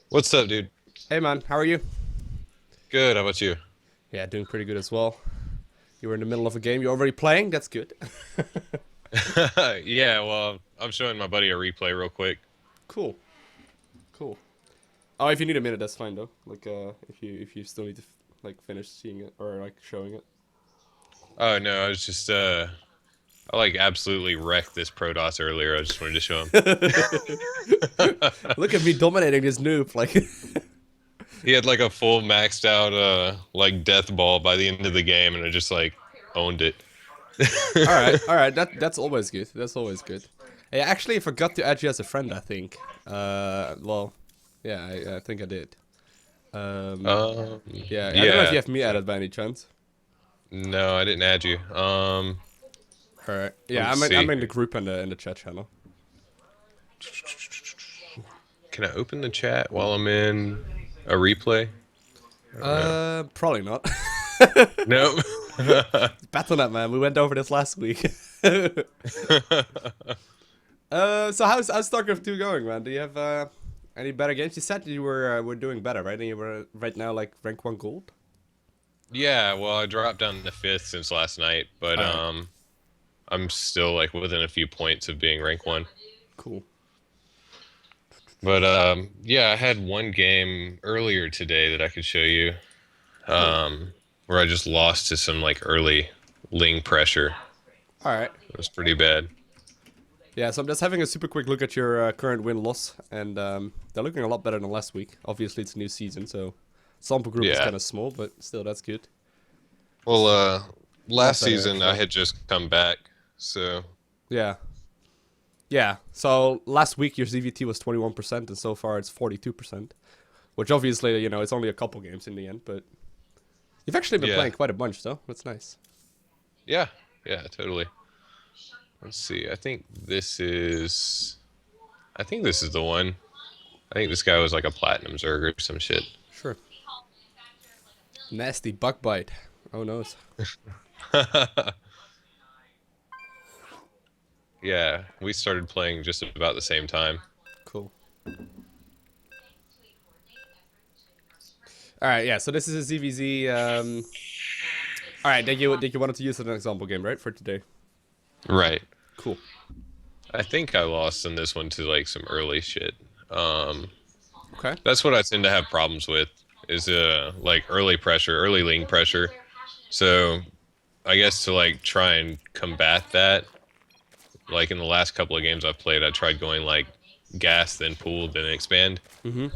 What's up, dude? Hey man, how are you? Good. How about you? Yeah, doing pretty good as well. You were in the middle of a game. You're already playing? That's good. Yeah, well, I'm showing my buddy a replay real quick. Cool. Cool. Oh, if you need a minute, that's fine though. Like, if you still need to like finish seeing it or like showing it. Oh no, I was just I like absolutely wrecked this Protoss earlier. I just wanted to show him. Look at me dominating this noob. Like, He had like a full maxed out like death ball by the end of the game, and I just like owned it. all right. That's always good. That's always good. I actually forgot to add you as a friend. I think. Well, yeah, I think I did. Um, yeah, I don't know if you Yeah. have me added by any chance. No, I didn't add you. All right. Let Yeah, me I'm see. in the group and the chat channel. Can I open the chat while I'm in a replay? I don't know. Probably not. Nope. Battle.net, man. We went over this last week. So how's StarCraft 2 going, man? Do you have any better games? You said you were doing better, right? And you were right now like rank 1 gold? Yeah, well, I dropped down to fifth since last night, but Alright, I'm still like within a few points of being rank one. cool. But yeah, I had one game earlier today that I could show you, Cool. where I just lost to some like early Ling pressure. Alright. It was pretty bad. Yeah, so I'm just having a super quick look at your current win-loss, and they're looking a lot better than last week. Obviously, it's a new season, so sample group is Yeah. kind of small, but still, that's good. Well, A lot last better, season I actually. had just come back, so Yeah. Yeah, so last week your CVT was 21%, and so far it's 42%. Which obviously, it's only a couple games in the end, but you've actually been yeah, playing quite a bunch, though. That's nice. yeah, yeah, totally. Let's see. I think this is the one. I think this guy was like a platinum Zerg or some shit. Sure. Nasty bug bite. Oh no. Yeah, we started playing just about the same time. Cool. All right, yeah. So this is a ZVZ. All right, did you wanted to use it as an example game, right, for today? Right. Cool. I think I lost in this one to like some early shit. Um, Okay. that's what I tend to have problems with is like early pressure, early lean pressure. So I guess to like try and combat that, like in the last couple of games I've played, I tried going like gas, then pool, then expand, Mm-hmm.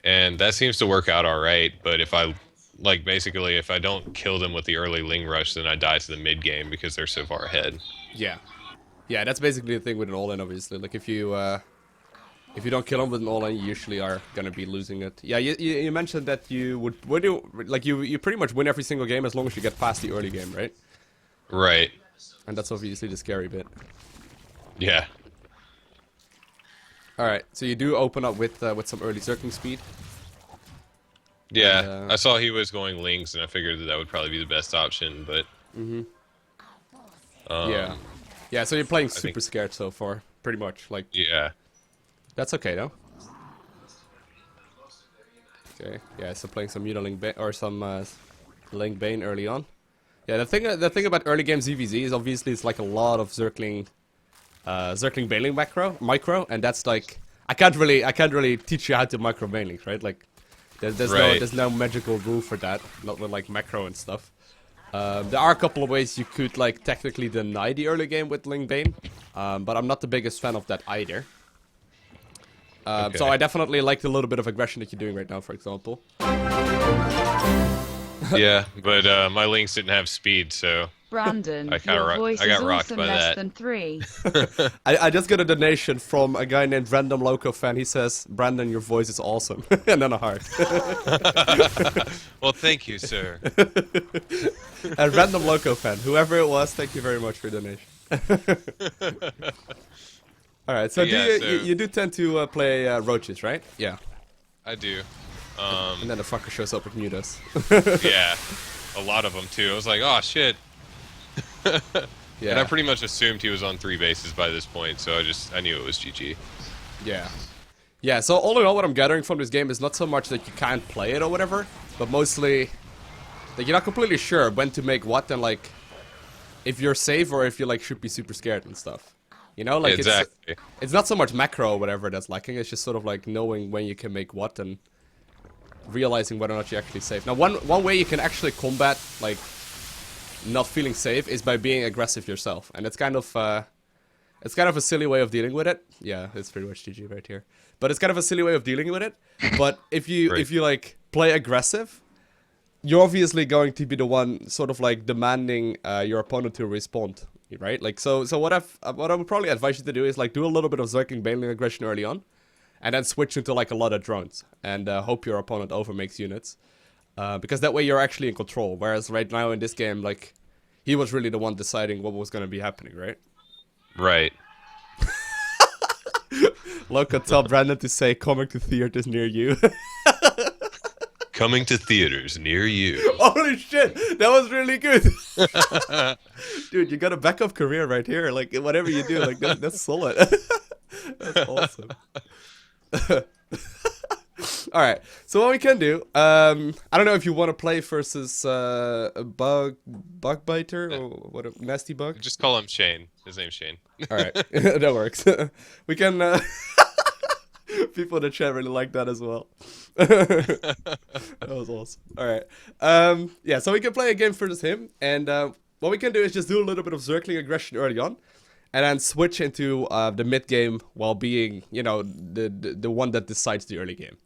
and that seems to work out all right. But if I like basically if I don't kill them with the early ling rush, then I die to the mid game because they're so far ahead. Yeah. Yeah, that's basically the thing with an all-in, obviously. Like if you don't kill them with an all-in, you usually are gonna be losing it. Yeah, you mentioned that you would you like you pretty much win every single game as long as you get past the early game, right? Right. And that's obviously the scary bit. Yeah. All right, so you do open up with some early circling speed. And Yeah, I saw he was going links, and I figured that would probably be the best option. But yeah, yeah. So you're playing I think, super scared so far, pretty much. Like yeah, that's okay though. Okay, yeah. So playing some Mutaling Bane or some Ling Bane early on. Yeah, the thing about early game ZVZ is obviously it's like a lot of circling Baneling micro, and that's like I can't really teach you how to micro Banelings, right? Like there's no right, there's no magical rule for that, not with like macro and stuff. There are a couple of ways you could like technically deny the early game with Ling Bane, but I'm not the biggest fan of that either. So okay, I definitely like the little bit of aggression that you're doing right now, for example. yeah. But my links didn't have speed, so Brandon, I kind your of voice I is got rocked also by less that. than 3. I just got a donation from a guy named Random Loco Fan. He says, "Brandon, your voice is awesome," and then a heart. Well, thank you, sir. And Random Loco Fan, whoever it was, thank you very much for your donation. All right, so But do yeah, you do tend to play roaches, right? Yeah. I do. And then the fucker shows up with mutas. Yeah, a lot of them too. I was like, oh shit. And I Yeah. pretty much assumed he was on three bases by this point, so I knew it was GG. Yeah. Yeah, so all in all, what I'm gathering from this game is not so much that you can't play it or whatever, but mostly that you're not completely sure when to make what and like if you're safe or if you like should be super scared and stuff. You know, like Exactly. it's not so much macro or whatever that's lacking. It's just sort of like knowing when you can make what and realizing whether or not you're actually safe. Now, one way you can actually combat like not feeling safe is by being aggressive yourself, and it's kind of a silly way of dealing with it. Yeah, it's pretty much GG right here. But it's kind of a silly way of dealing with it. But if you Right. if you like play aggressive, you're obviously going to be the one sort of like demanding your opponent to respond, right? Like so what I would probably advise you to do is like do a little bit of Zergling Baneling aggression early on, and then switch into like a lot of drones and hope your opponent overmakes units, because that way you're actually in control. Whereas right now in this game, like he was really the one deciding what was going to be happening, right? Right. Loco tell Brandon to say coming to theaters near you. Coming to theaters near you. Holy shit, that was really good. Dude, you got a backup career right here. Like whatever you do, like that's solid. That's awesome. All right, so what we can do, I don't know if you want to play versus a bug biter or what, a nasty bug. Just call him Shane. His name's Shane. All right, that works. We can. People in the chat really like that as well. That was awesome. All right, yeah, so we can play a game versus him, and what we can do is just do a little bit of Zergling aggression early on, and then switch into the mid game while being, you know, the one that decides the early game.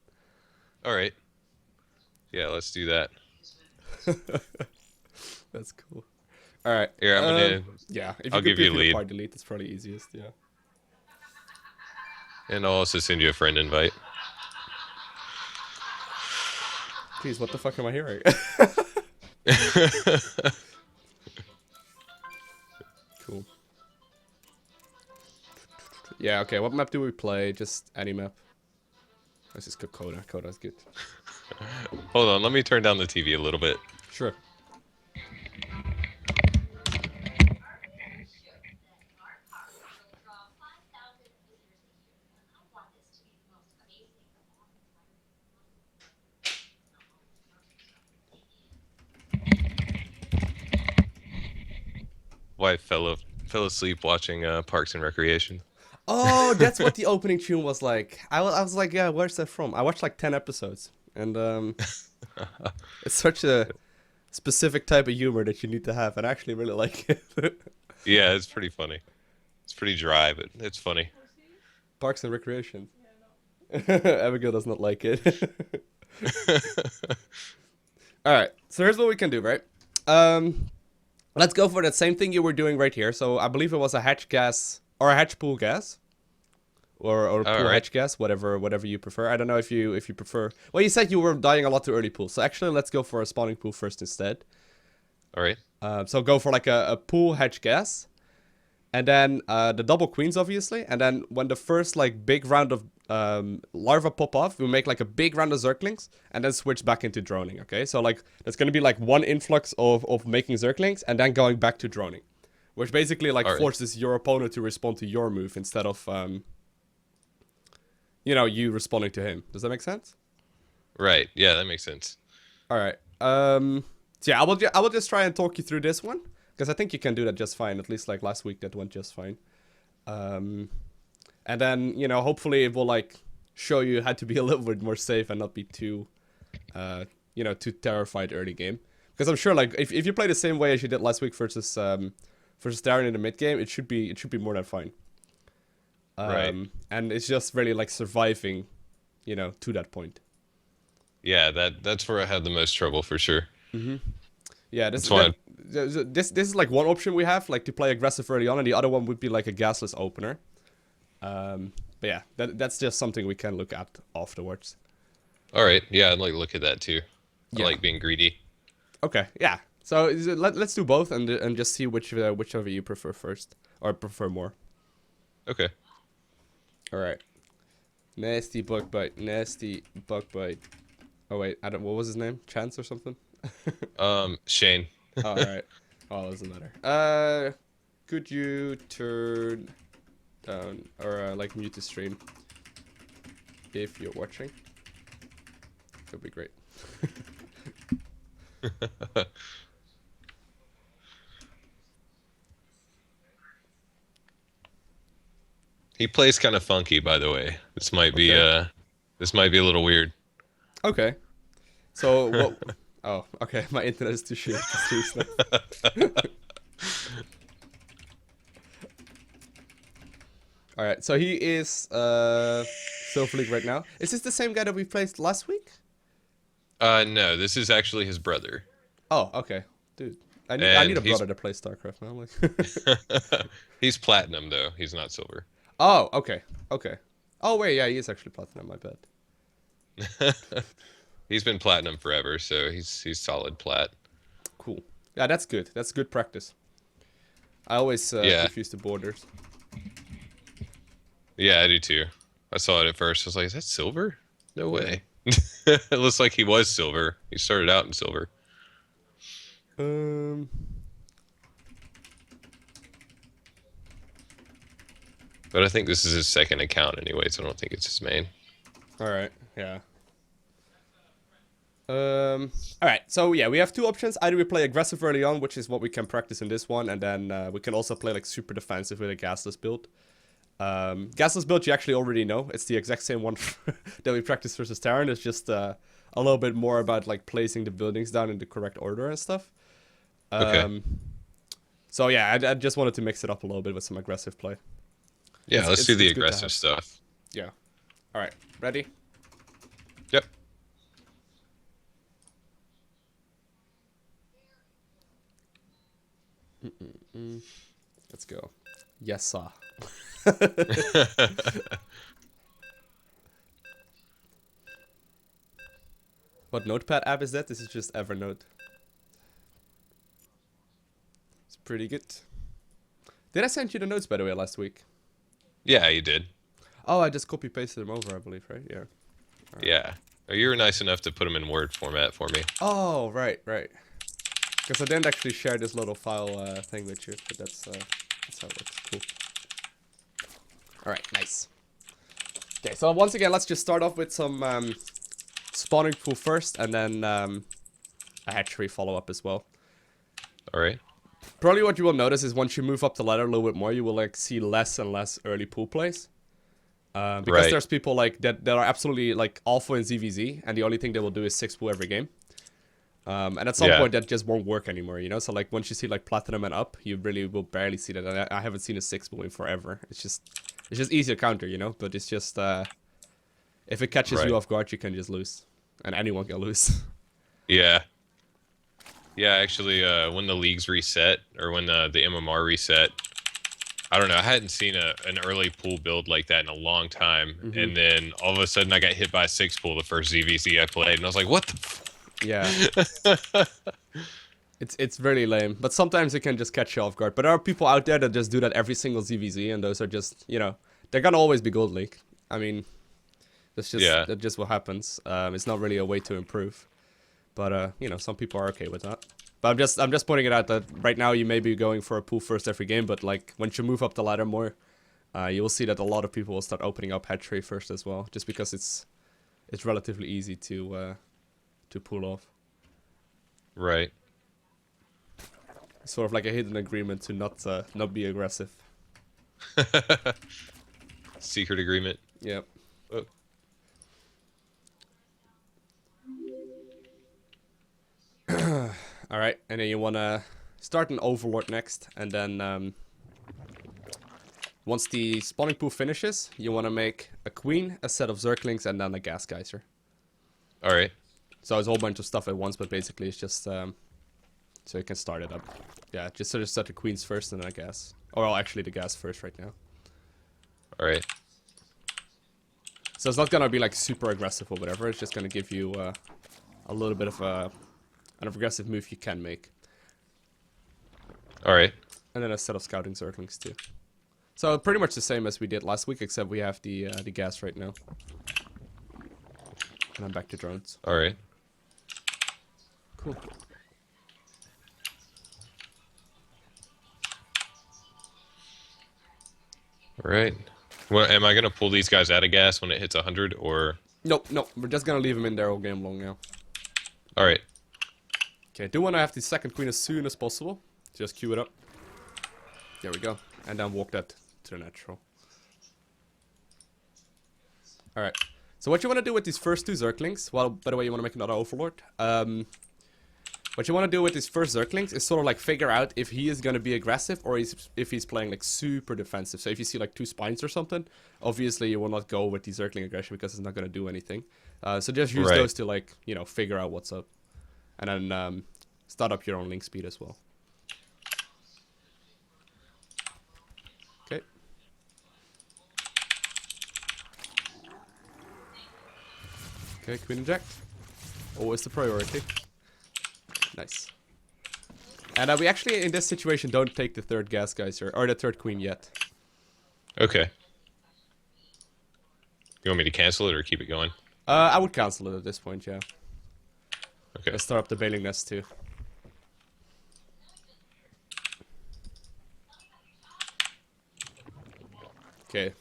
All right. Yeah, let's do that. That's cool. All right. Here, I'm gonna. Yeah, if I'll give you a lead. Part delete, it's probably easiest. Yeah. And I'll also send you a friend invite. Jeez, what the fuck am I hearing? Cool. Yeah. Okay. What map do we play? Just any map. Let's just go Coda. Coda's good. Hold on, let me turn down the TV a little bit. Sure. Wife fell asleep watching Parks and Recreation. Oh, that's what the opening tune was like. I was like, yeah, where's that from? I watched like 10 episodes, and it's such a specific type of humor that you need to have, and I actually really like it. Yeah, it's pretty funny. It's pretty dry, but it's funny. Parks and Recreation. Abigail does not like it. Alright, so here's what we can do, right? Let's go for that same thing you were doing right here. So I believe it was a hatch gas, or a hatch pool gas. Or pool right. hatch gas, whatever you prefer. I don't know if you prefer... Well, you said you were dying a lot to early pool, so actually let's go for a spawning pool first instead. Alright. So go for like a pool hatch gas. And then the double queens, obviously. And then when the first like big round of larvae pop off, we make like a big round of zerglings. And then switch back into droning, okay? So like there's going to be like one influx of making zerglings and then going back to droning. Which basically like forces your opponent to respond to your move instead of, you know, you responding to him. Does that make sense? Right. Yeah, that makes sense. All right. So yeah, I will just try and talk you through this one. Because I think you can do that just fine. At least like last week that went just fine. And then, you know, hopefully it will like show you how to be a little bit more safe and not be too, you know, too terrified early game. Because I'm sure like if you play the same way as you did last week versus Darren in the mid game, it should be more than fine. Right. And it's just really like surviving, you know, to that point. Yeah, that's where I had the most trouble for sure. Mm-hmm. Yeah, this is like one option we have, like to play aggressive early on, and the other one would be like a gasless opener. But yeah, that's just something we can look at afterwards. Alright, yeah, I'd like to look at that too. I Yeah. like being greedy. Okay, yeah. So let's do both and just see whichever you prefer first or prefer more. Okay. All right. Nasty bug bite. Nasty bug bite. Oh wait, what was his name? Chance or something? Shane. Oh, all right. Oh, doesn't matter. Could you turn down or like mute the stream? if you're watching. Could be great. He plays kind of funky, by the way. Okay. This might be a little weird. Okay. So what? Oh, okay. My internet is too shit to stream stuff. All right. So he is Silver League right now. Is this the same guy that we played last week? No, this is actually his brother. Oh, okay, dude. I need And a brother to play StarCraft now. Like. he's platinum though. He's not silver. Oh, okay, okay. Oh wait, yeah, he is actually platinum. My bad. He's been platinum forever, so he's solid plat. Cool. Yeah, that's good. That's good practice. I always Yeah. confuse the borders. Yeah, I do too. I saw it at first. I was like, is that silver? No way. It looks like he was silver. He started out in silver. But I think this is his second account anyway, so I don't think it's his main. All right. Yeah. All right. So yeah, we have two options. Either we play aggressive early on, which is what we can practice in this one, and then we can also play like super defensive with a gasless build. Gasless build you actually already know. It's the exact same one that we practiced versus Terran. It's just a little bit more about like placing the buildings down in the correct order and stuff. Okay. So yeah, I just wanted to mix it up a little bit with some aggressive play. Yeah, let's do the it's good to aggressive have. stuff. Yeah. All right. Ready? Yep. Let's go. Yes, sir. What notepad app is that? This is just Evernote. It's pretty good. Did I send you the notes, by the way, last week? Yeah, you did. Oh, I just copy-pasted them over, I believe, right? Yeah. Right. Yeah. You were nice enough to put them in Word format for me. Oh, right, right. Because I didn't actually share this little file thing with you, but that's how it works. Cool. All right, nice. Okay, so once again, let's just start off with some spawning pool first, and then a hatchery follow-up as well. All right. Probably what you will notice is once you move up the ladder a little bit more, you will like see less and less early pool plays. Because Right. there's people like that are absolutely like alpha in ZVZ, and the only thing they will do is 6 pool every game. And at some point that just won't work anymore, you know? So like once you see like platinum and up, you really will barely see that. And I haven't seen a 6 pool in forever. It's just easy to counter, you know? But it's just if it catches Right. you off guard, you can just lose. And anyone can lose. Yeah. Yeah, actually, when the leagues reset, or when the MMR reset, I don't know, I hadn't seen an early pool build like that in a long time. Mm-hmm. And then all of a sudden I got hit by a 6 pool the first ZVC I played, and I was like, what the Yeah. It's really lame, but sometimes it can just catch you off guard. But there are people out there that just do that every single ZVZ, and those are just, you know, they're gonna always be gold league. I mean, that's just what happens. It's not really a way to improve, but you know, some people are okay with that. But I'm just pointing it out that right now you may be going for a pool first every game, but like once you move up the ladder more, you will see that a lot of people will start opening up hatchery first as well, just because it's relatively easy to pull off. Right. Sort of like a hidden agreement to not be aggressive. Secret agreement. Yep. Oh. All right, and then you wanna start an Overlord next, and then once the spawning pool finishes, you wanna make a queen, a set of Zerglings, and then a gas geyser. All right. So it's a whole bunch of stuff at once, but basically it's just so you can start it up. Yeah, just sort of set the queens first and then a gas. Or well, actually the gas first right now. All right. So it's not gonna be like super aggressive or whatever. It's just gonna give you a little bit of an aggressive move you can make. All right. And then a set of scouting Zerglings too. So pretty much the same as we did last week, except we have the gas right now. And I'm back to drones. All right. Cool. All right. Well, am I gonna pull these guys out of gas when it hits 100, or? Nope, nope. We're just gonna leave him in there all game long now. All right. Okay, I do want to have the second queen as soon as possible. Just queue it up. There we go. And then walk that to the natural. Alright. So what you want to do with these first two Zerglings, well, by the way, you want to make another Overlord. What you want to do with these first Zerglings is sort of like figure out if he is going to be aggressive or if he's playing like super defensive. So if you see like two spines or something, obviously you will not go with the Zergling aggression because it's not going to do anything. So just use those to like, you know, figure out what's up. And then start up your own link speed as well. Okay. Okay, queen inject. Always the priority. Nice. And we actually, in this situation, don't take the third gas geyser, or the third queen yet. Okay. You want me to cancel it or keep it going? I would cancel it at this point, yeah. Okay. Let's start up the bailing nest too. Okay.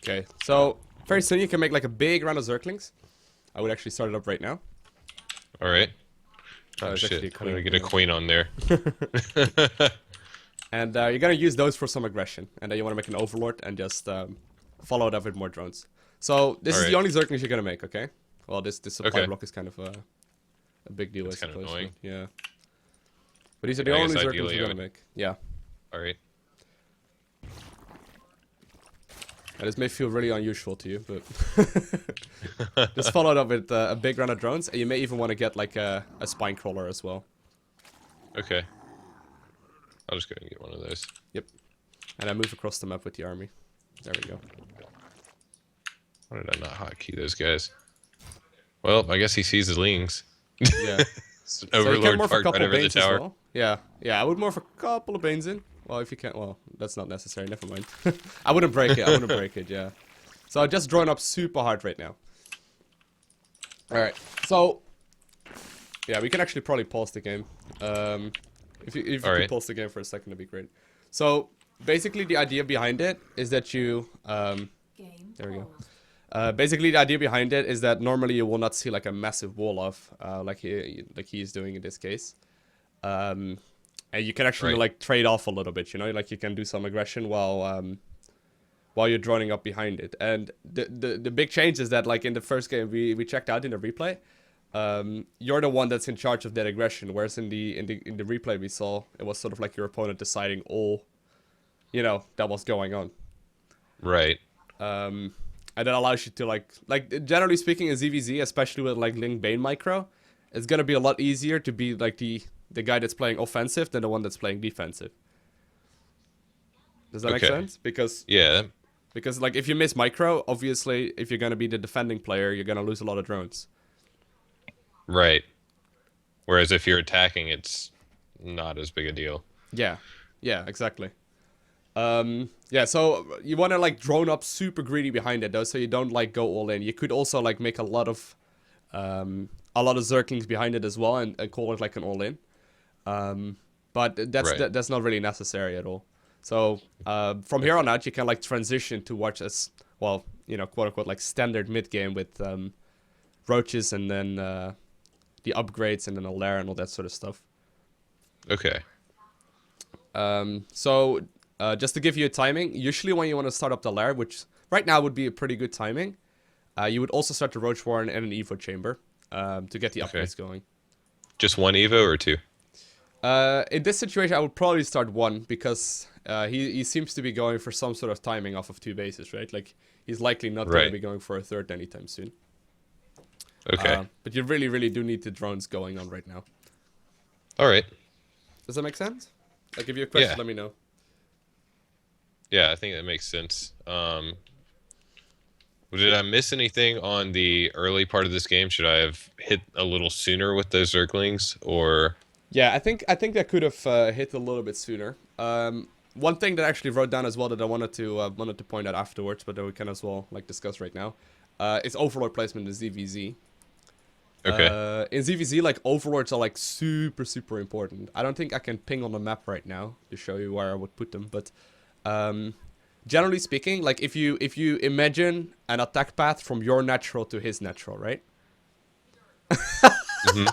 Okay, so very soon you can make like a big round of Zerglings. I would actually start it up right now. All right. Oh There's shit! actually I'm gonna get a queen on there. And you're gonna use those for some aggression, and then you want to make an Overlord and just follow it up with more drones. So this is the only Zerglings you're gonna make, okay? Well, this supply block is kind of a big deal, It's I kind suppose. of annoying. Yeah. But these are the I only guess Zerglings ideally you're I gonna make. Yeah. All right. And this may feel really unusual to you, but just follow it up with a big round of drones, and you may even want to get like a spine crawler as well. Okay. I'll just go and get one of those. Yep. And I move across the map with the army. There we go. Why did I not hotkey those guys? Well, I guess he sees the lings. Yeah. Overlord so parked right over the tower. well. Yeah. Yeah, I would morph a couple of Banes in. Well, if you can't, well, that's not necessary. Never mind. I wouldn't break it. I wouldn't break it, yeah. So I'm just drawing up super hard right now. Alright, so... Yeah, we can actually probably pause the game. If you could pause the game for a second, that'd be great. So, basically the idea behind it is that you... there we go. Basically, the idea behind it is that normally you will not see like a massive wall of, like he is doing in this case. And you can actually like trade off a little bit, you know, like you can do some aggression while you're droning up behind it. And the big change is that like in the first game we checked out in the replay, you're the one that's in charge of that aggression, whereas in the replay we saw it was sort of like your opponent deciding all, you know, that was going on. Right. And that allows you to like generally speaking in ZVZ, especially with like Ling Bane micro, it's gonna be a lot easier to be like the guy that's playing offensive than the one that's playing defensive. Does that make sense? Because like if you miss micro, obviously if you're gonna be the defending player, you're gonna lose a lot of drones. Right. Whereas if you're attacking, it's not as big a deal. Yeah. Yeah, exactly. Yeah, so you want to like drone up super greedy behind it though, so you don't like go all in. You could also like make a lot of Zerglings behind it as well and call it like an all in. But that's not really necessary at all. So from here on out, you can like transition to watch as well, you know, quote unquote like standard mid game with roaches and then the upgrades and then a lair and all that sort of stuff. Okay. So just to give you a timing, usually when you want to start up the lair, which right now would be a pretty good timing, you would also start the Roach Warren and an Evo Chamber to get the upgrades going. Just one Evo or two? In this situation, I would probably start one because he seems to be going for some sort of timing off of two bases, right? Like he's likely not going to be going for a third anytime soon. Okay. But you really, really do need the drones going on right now. All right. Does that make sense? Like if you have questions, let me know. Yeah, I think that makes sense. Did I miss anything on the early part of this game? Should I have hit a little sooner with those Zerglings, or? Yeah, I think that could have hit a little bit sooner. One thing that I actually wrote down as well that I wanted to point out afterwards, but that we can as well like discuss right now. is Overlord placement in ZVZ. Okay. In ZVZ, like, Overlords are, like, super, super important. I don't think I can ping on the map right now to show you where I would put them, but generally speaking, like, if you imagine an attack path from your natural to his natural, right? Hmm.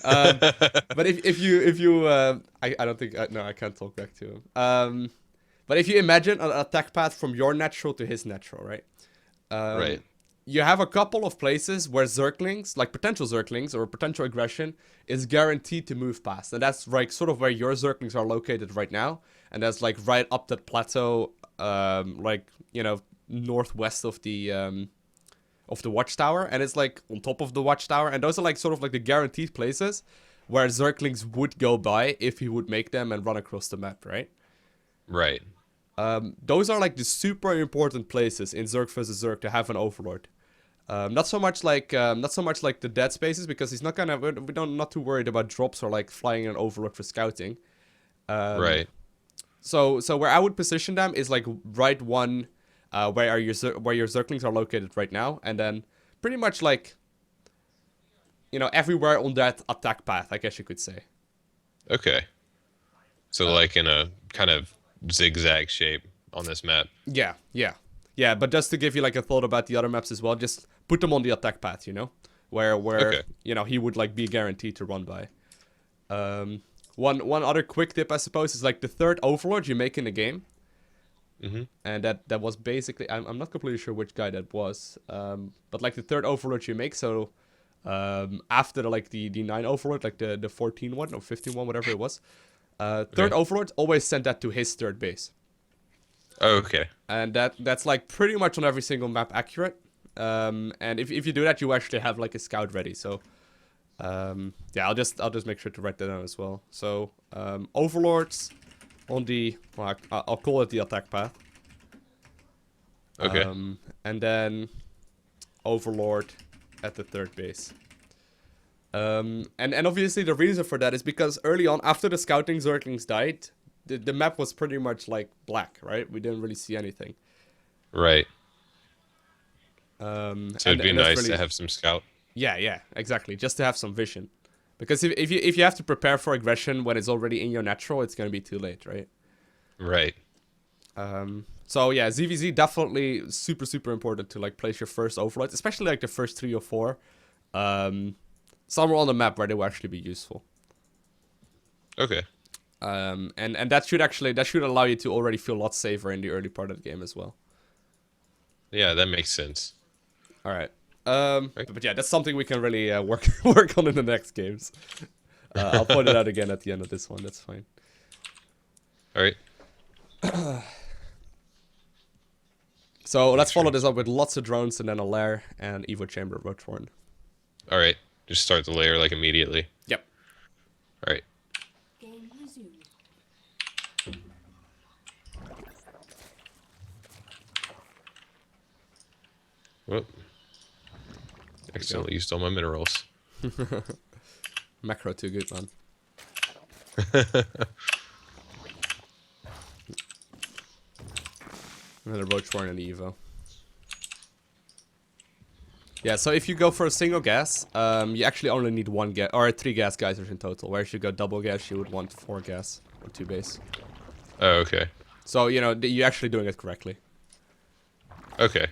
But if you I don't think no, I can't talk back to him. But if you imagine an attack path from your natural to his natural, right? Right. You have a couple of places where Zerglings, like potential Zerglings or potential aggression, is guaranteed to move past, and that's like sort of where your Zerglings are located right now, and that's like right up that plateau, like, you know, northwest of the watchtower, and it's like on top of the watchtower, and those are like sort of like the guaranteed places where Zerglings would go by if he would make them and run across the map, right? Right. Those are like the super important places in Zerg vs Zerg to have an Overlord. Not so much like the dead spaces, because he's not gonna. We don't not too worried about drops or like flying an Overlord for scouting. Right. So where I would position them is like right one, where your Zerglings are located right now, and then pretty much like, you know, everywhere on that attack path, I guess you could say. Okay. So like in a kind of zigzag shape on this map. Yeah. But just to give you like a thought about the other maps as well, just put them on the attack path, you know, where Okay. you know, he would like be guaranteed to run by. One other quick tip, I suppose, is like the third Overlord you make in the game. Mm-hmm. And that was basically, I'm not completely sure which guy that was, but like the third Overlord you make, so after like the 9 Overlord, like the 14 one or 15 one, whatever it was, third Okay. Overlord always sent that to his third base. Oh, okay. And that's like pretty much on every single map accurate. And if you do that, you actually have like a scout ready. So yeah, I'll just make sure to write that down as well. So Overlords on the, well, I'll call it the attack path. Okay. And then Overlord at the third base. And obviously the reason for that is because early on, after the scouting Zerglings died, the map was pretty much like black, right? We didn't really see anything. Right. So So it'd be that's nice really, to have some scout. yeah, exactly, just to have some vision. Because if you have to prepare for aggression when it's already in your natural, it's gonna be too late, right? Right. So yeah, ZVZ definitely super important to like place your first Overlords, especially like the first 3 or 4, somewhere on the map where they will actually be useful. Okay. And that should allow you to already feel a lot safer in the early part of the game as well. Yeah, that makes sense. All right. Right. But yeah, that's something we can really work on in the next games. I'll point it out again at the end of this one. That's fine. All right. So let's follow this up with lots of drones and then a lair and Evo Chamber Roachhorn. All right. Just start the layer like immediately. Yep. All right. Game resumed. Whoop. Accidentally used all my minerals. Macro too good, man. Another Roachhorn and Evo. Yeah, so if you go for a single gas, you actually only need 1 gas, or 3 gas geysers in total. Where if you go double gas, you would want 4 gas or 2 base. Oh, okay. So, you know, you're actually doing it correctly. Okay.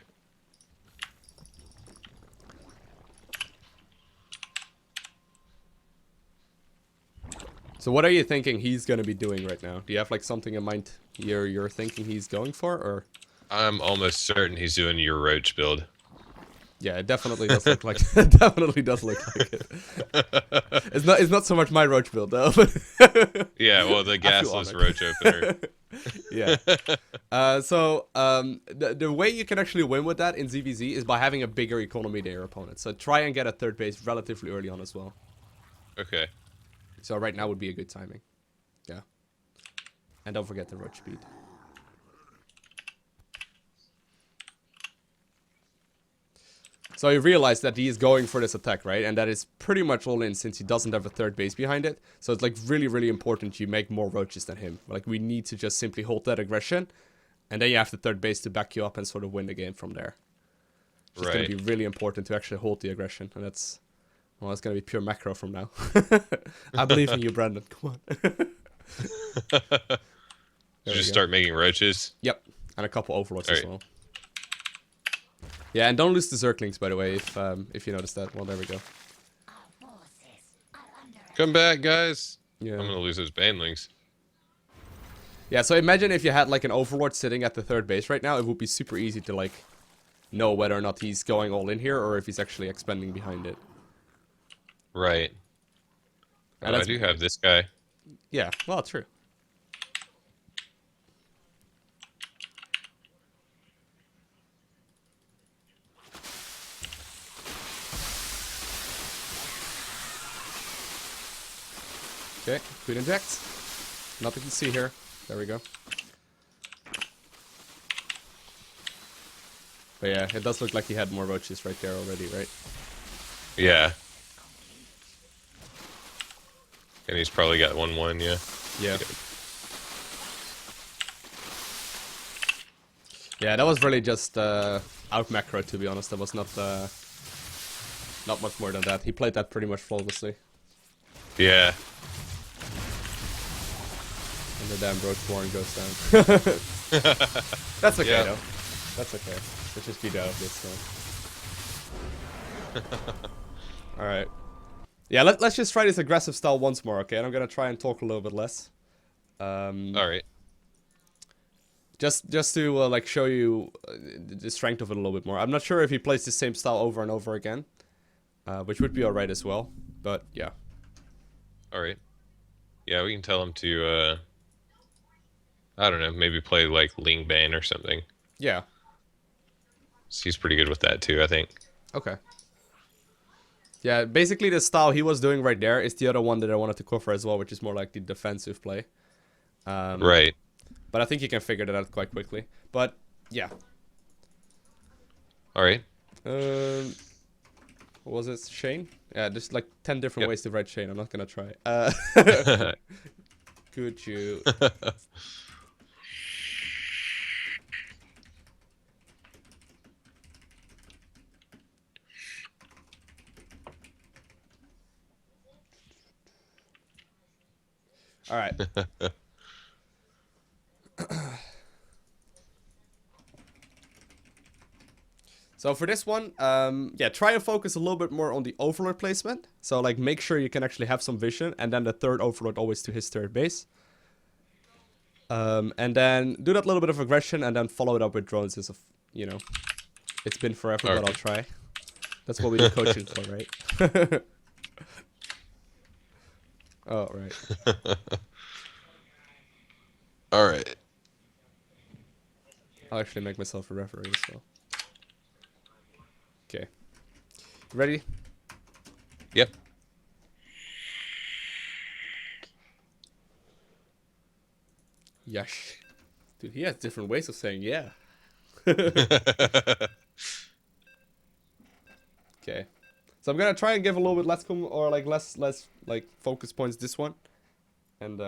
So what are you thinking he's gonna be doing right now? Do you have like something in mind you're thinking he's going for, or? I'm almost certain he's doing your roach build. Yeah, it definitely does look like it. Definitely does look like it. It's not so much my roach build though, but Yeah, well, the gasless roach opener. yeah. The way you can actually win with that in ZVZ is by having a bigger economy than your opponent. So try and get a third base relatively early on as well. Okay. So right now would be a good timing. Yeah. And don't forget the roach speed. So you realize that he is going for this attack, right? And that is pretty much all in since he doesn't have a third base behind it. So it's like really important you make more roaches than him. Like we need to just simply hold that aggression. And then you have the third base to back you up and sort of win the game from there. which is going to Right. be really important to actually hold the aggression, and that's, well, it's going to be pure macro from now. I believe in you, Brandon. Come on. There we Just go. start making roaches. Yep, and a couple overlords All as right. well. Yeah, and don't lose the Zerglings, by the way, if you noticed that. Well, there we go. Come back, guys. Yeah. I'm gonna lose those banelings. Yeah, so imagine if you had like an Overlord sitting at the third base right now, it would be super easy to like know whether or not he's going all in here or if he's actually expanding behind it. Right. And Oh, I that's, do have this guy. yeah, well, true. Okay, food inject. Nothing to see here. There we go. But yeah, it does look like he had more roaches right there already, right? Yeah. And he's probably got 1-1, yeah. Yeah. Yeah, that was really just out macro, to be honest. That was not much more than that. He played that pretty much flawlessly. Yeah. And the damn Roachborn goes down. That's okay, Yeah. though. That's okay. Let's just beat out of this, so. Alright. Yeah, let's just try this aggressive style once more, okay? And I'm gonna try and talk a little bit less. All right. Just to like show you the strength of it a little bit more. I'm not sure if he plays the same style over and over again, which would be alright as well. But yeah. All right. Yeah, we can tell him to, I don't know, maybe play like Ling Bane or something. Yeah. He's pretty good with that too, I think. Okay. Yeah, basically the style he was doing right there is the other one that I wanted to cover as well, which is more like the defensive play. Right. But I think you can figure that out quite quickly. But yeah. All right. What was it? Shane? Yeah, there's like 10 different Yep. ways to write Shane. I'm not gonna try. Could you? All right. So for this one, yeah, try and focus a little bit more on the Overlord placement. So like make sure you can actually have some vision, and then the third Overlord always to his third base. And then do that little bit of aggression, and then follow it up with drones. As of, you know, it's been forever, but I'll try. That's what we do coaching for, right? Oh, right. All right. I'll actually make myself a referee as well. Okay. Ready? Yep. Yash. Dude, he has different ways of saying yeah. Okay. So I'm gonna try and give a little bit less less like focus points this one. And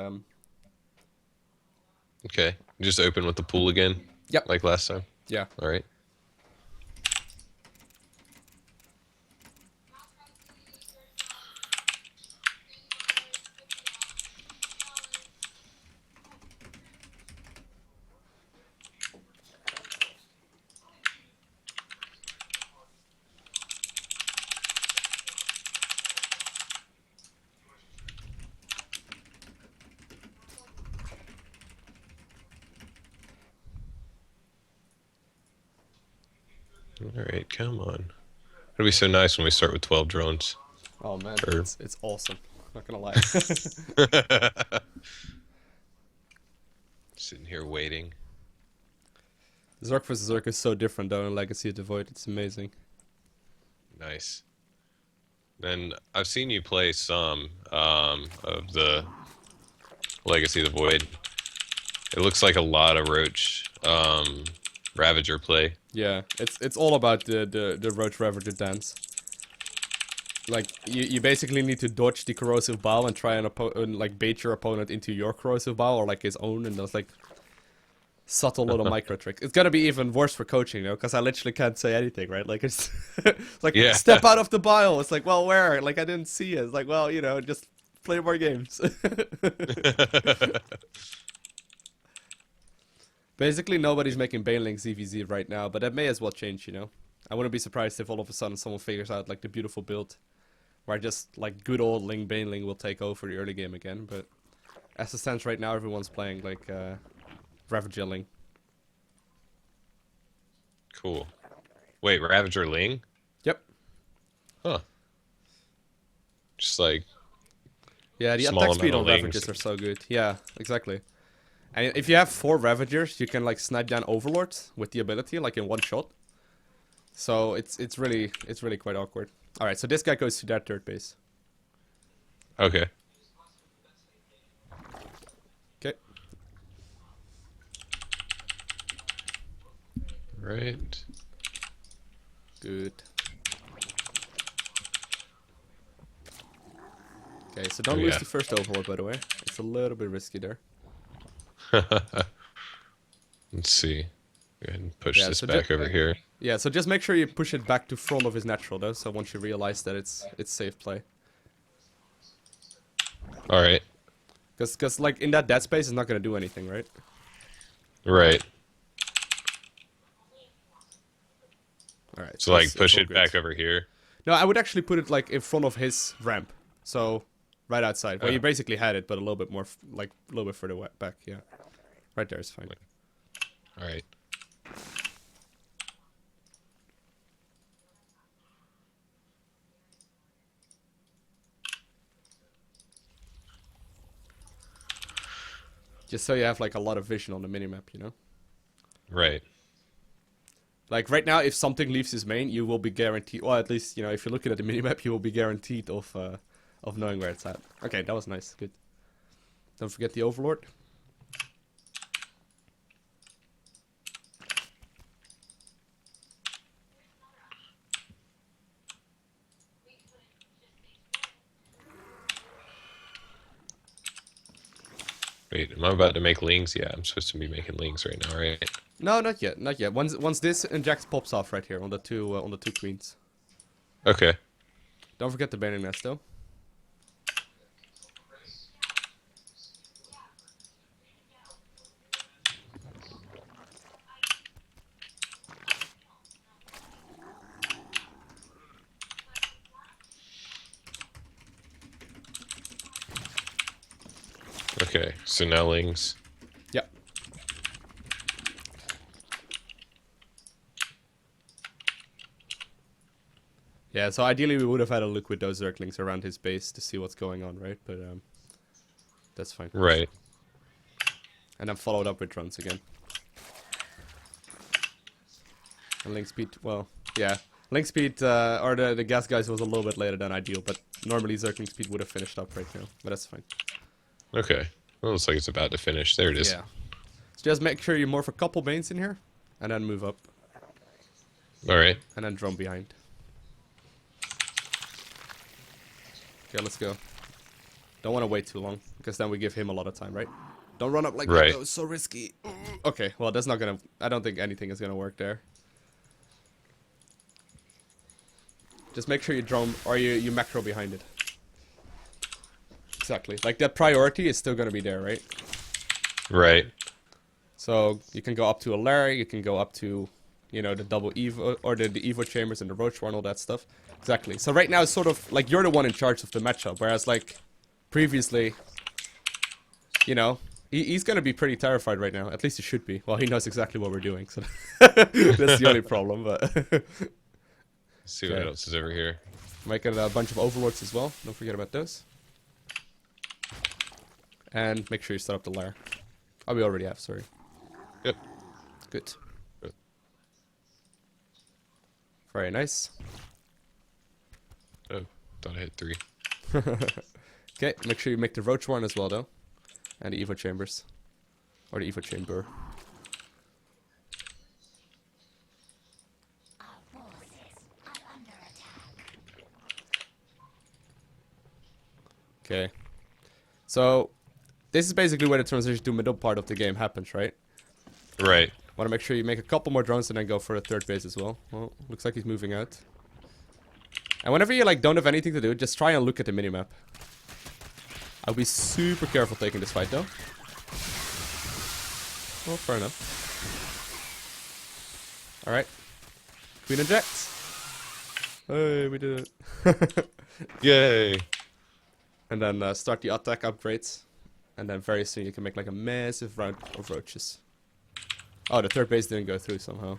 Okay. Just open with the pool again. Yep. Like last time. yeah. All right. All right. Come on. It'll be so nice when we start with 12 drones. Oh man, Or- it's awesome. Not gonna lie. Sitting here waiting. Zerg vs Zerg is so different though in Legacy of the Void. It's amazing. Nice. Then I've seen you play some of the Legacy of the Void. It looks like a lot of Roach Ravager play. Yeah, it's all about the Roach Ravager dance. Like you basically need to dodge the corrosive bow and try and like bait your opponent into your corrosive bow or like his own, and there's like subtle little micro tricks. It's gonna be even worse for coaching, because I literally can't say anything, right? Like it's, it's like Yeah. step out of the bile. It's like, well, where? Like I didn't see it. It's like, well, just play more games. Basically, nobody's making Banelink ZVZ right now, but that may as well change. I wouldn't be surprised if all of a sudden someone figures out like the beautiful build, where just like good old Ling Baneling will take over the early game again. But as it stands right now, everyone's playing like Ravager Ling. Cool. Wait, Ravager Ling? Yep. Huh. Just like Yeah, the small attack speed amount on of Ravagers lings. are so good. Yeah, exactly. And if you have 4 Ravagers, you can like snipe down Overlords with the ability, like in one shot. So it's really quite awkward. All right, so this guy goes to that third base. Okay. Okay. Right. Good. Okay, so don't Oh, lose yeah. the first Overlord, by the way. It's a little bit risky there. Let's see. Go ahead and push Yeah, this so back over here. Yeah, so just make sure you push it back to front of his natural, though. So once you realize that it's safe play, All right. because like in that dead space, it's not gonna do anything, right? Right. All right. So like it's push all it good. back over here. No, I would actually put it like in front of his ramp, so right outside, where Oh. you basically had it, but a little bit more, like a little bit further back. Yeah, right there is fine. All right. Just so you have like a lot of vision on the minimap. Right. Like right now, if something leaves his main, you will be guaranteed. Well, at least if you're looking at the minimap, you will be guaranteed of knowing where it's at. Okay, that was nice. Good. Don't forget the Overlord. Wait, am I about to make lings? Yeah, I'm supposed to be making lings right now, right? No, not yet, not yet. Once this inject pops off right here on the two queens. Okay. Don't forget the Banning Nest though. Okay. So now lings. Yep. Yeah, so ideally we would have had a look with those Zerglings around his base to see what's going on, right? But that's fine. Right. And then followed up with drones again. And link speed, well, yeah. Link speed, or the gas guys was a little bit later than ideal, but normally Zergling speed would have finished up right now. But that's fine. Okay. Well, looks like it's about to finish. There it is. Yeah. So just make sure you morph a couple mains in here, and then move up. All right. And then drone behind. Okay, let's go. Don't want to wait too long, because then we give him a lot of time, right? Don't run up like Right. that, that was so risky. Okay, well that's not gonna, I don't think anything is gonna work there. Just make sure you drone, or you macro behind it. Exactly, like that priority is still gonna be there, right? Right. So you can go up to a lair, you can go up to, the double Evo, or the Evo chambers and the Roach War and all that stuff. Exactly. So right now it's sort of like you're the one in charge of the matchup, whereas like previously, he's gonna be pretty terrified right now. At least he should be. Well, he knows exactly what we're doing, so that's the only problem. But Let's see what Okay. else is over here. might get a bunch of Overlords as well. Don't forget about those. And make sure you set up the lair. Oh, we already have. Sorry. Yep. Good. Good. Very nice. Oh, thought I hit 3. Okay, make sure you make the Roach one as well, though. And the Evo chambers. Or the Evo chamber. Okay. So, this is basically where the transition to middle part of the game happens, right? Right. Want to make sure you make a couple more drones and then go for a third base as well. Well, looks like he's moving out. And whenever you like don't have anything to do, just try and look at the minimap. I'll be super careful taking this fight though. Well, fair enough. Alright. Queen injects. Hey, we did it. Yay. And then start the attack upgrades. And then very soon you can make like a massive round of roaches. Oh, the third base didn't go through somehow.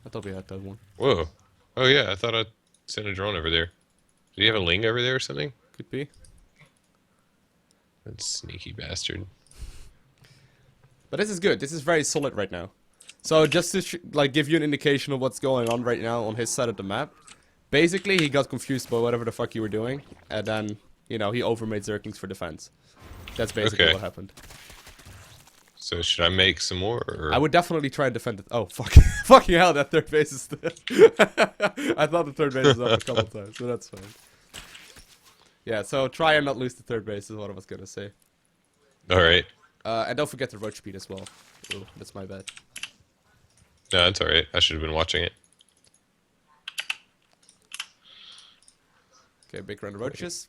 I thought we had that one. Whoa. Oh yeah, I thought I sent a drone over there. Do you have a ling over there or something? Could be. That sneaky bastard. But this is good. This is very solid right now. So just to like give you an indication of what's going on right now on his side of the map. Basically, he got confused by whatever the fuck you were doing. And then, you know, he overmade Zerglings for defense. That's basically Okay. what happened. So should I make some more? Or? I would definitely try and defend it. Oh, fuck. Fucking hell, that third base is still... I thought the third base was up a couple times, so that's fine. Yeah, so try and not lose the third base is what I was gonna say. Alright. And don't forget the roach speed as well. Ooh, that's my bad. No, that's alright. I should have been watching it. Okay, big round of roaches.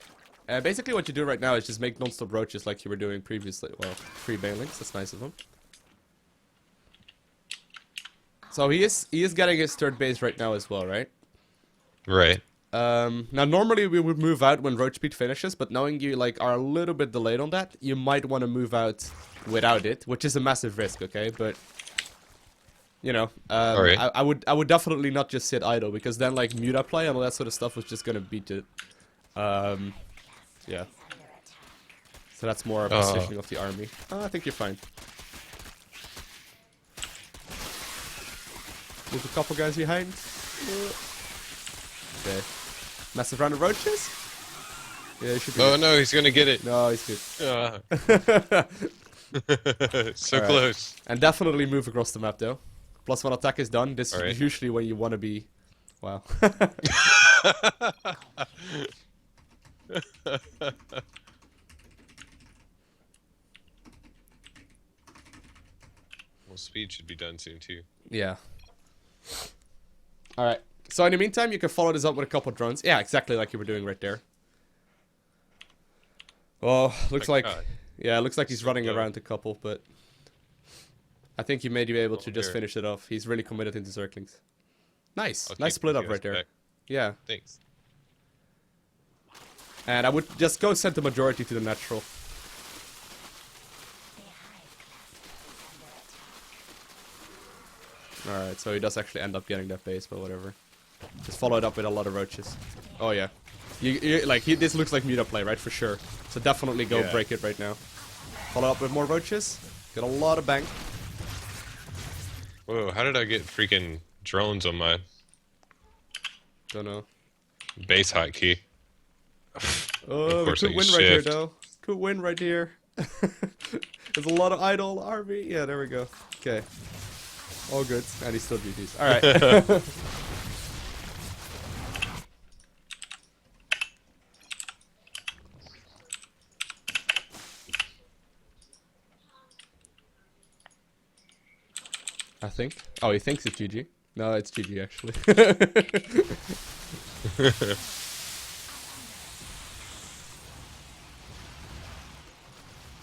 Basically what you do right now is just make non-stop roaches like you were doing previously. Well, 3 banelings, that's nice of him. So he is getting his third base right now as well, right? Right. Now normally we would move out when roach speed finishes, but knowing you like are a little bit delayed on that, you might want to move out without it, which is a massive risk, okay? But you know, Alright. I would definitely not just sit idle because then like muta play and all that sort of stuff was just gonna beat it. Yeah. So that's more a positioning of the army. I think you're fine. Move a couple guys behind. Okay. Massive round of roaches? Yeah, he should be Oh good. no, he's gonna get it. No, he's good. So Alright. close. And definitely move across the map though. Plus one attack is done. This Alright. is usually when you want to be... Wow. Well, speed should be done soon too. Yeah. Alright. So in the meantime, you can follow this up with a couple drones. Yeah, exactly like you were doing right there. Well, looks My like... God. Yeah, it looks like he's So running low. around a couple, but... I think you may be able to just here. finish it off. He's really committed into Zerglings. Nice. I'll Nice keep split you up guys right there. back. Yeah. Thanks. And I would just go send the majority to the natural. Alright, so he does actually end up getting that base, but whatever. Just follow it up with a lot of roaches. Oh yeah. This looks like muta play, right? For sure. So definitely go Yeah. break it right now. Follow up with more roaches. Get a lot of bang. Whoa, how did I get freaking drones on my Don't know. base hotkey? Oh, we course could I win use right here, shift. though. Could win right here. There's a lot of idle army. Yeah, there we go. Okay. All good. And he's still GG's. Alright. I think. Oh, he thinks it's GG. No, it's GG actually.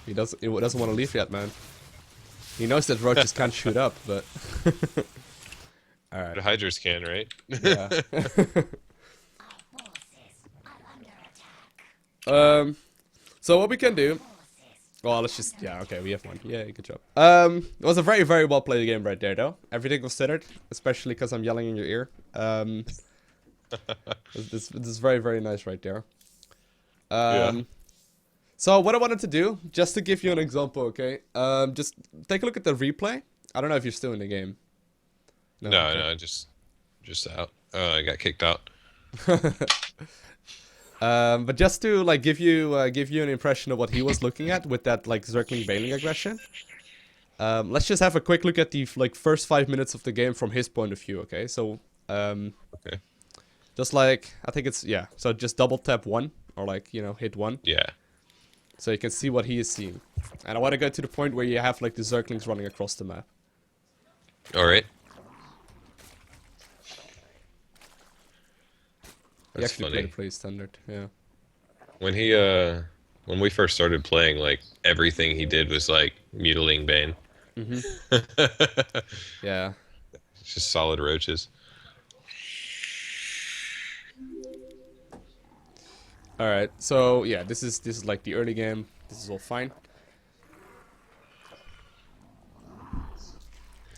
He doesn't want to leave yet, man. He knows that roaches can't shoot up, but... The Alright. Hydras can, right? Yeah. So what we can do... Well, let's just... Yeah, okay, we have one. Yeah, good job. It was a very, very well played game right there, though. Everything considered, especially because I'm yelling in your ear. This is very, very nice right there. Yeah. So what I wanted to do, just to give you an example, okay? Just take a look at the replay. I don't know if you're still in the game. No, okay. no, just out. Oh, I got kicked out. But just to like give you an impression of what he was looking at with that like Zergling bailing aggression. Let's just have a quick look at the like first 5 minutes of the game from his point of view, okay? So Okay. just like I think it's yeah, so just double tap 1 or like, you know, hit 1 Yeah. so you can see what he is seeing. And I want to go to the point where you have like the Zerglings running across the map. All right. He That's actually played a funny. pretty standard. Yeah. When he when we first started playing, like everything he did was like mutilating Bane. Mhm. Yeah. It's just solid roaches. All right. So yeah, this is like the early game. This is all fine.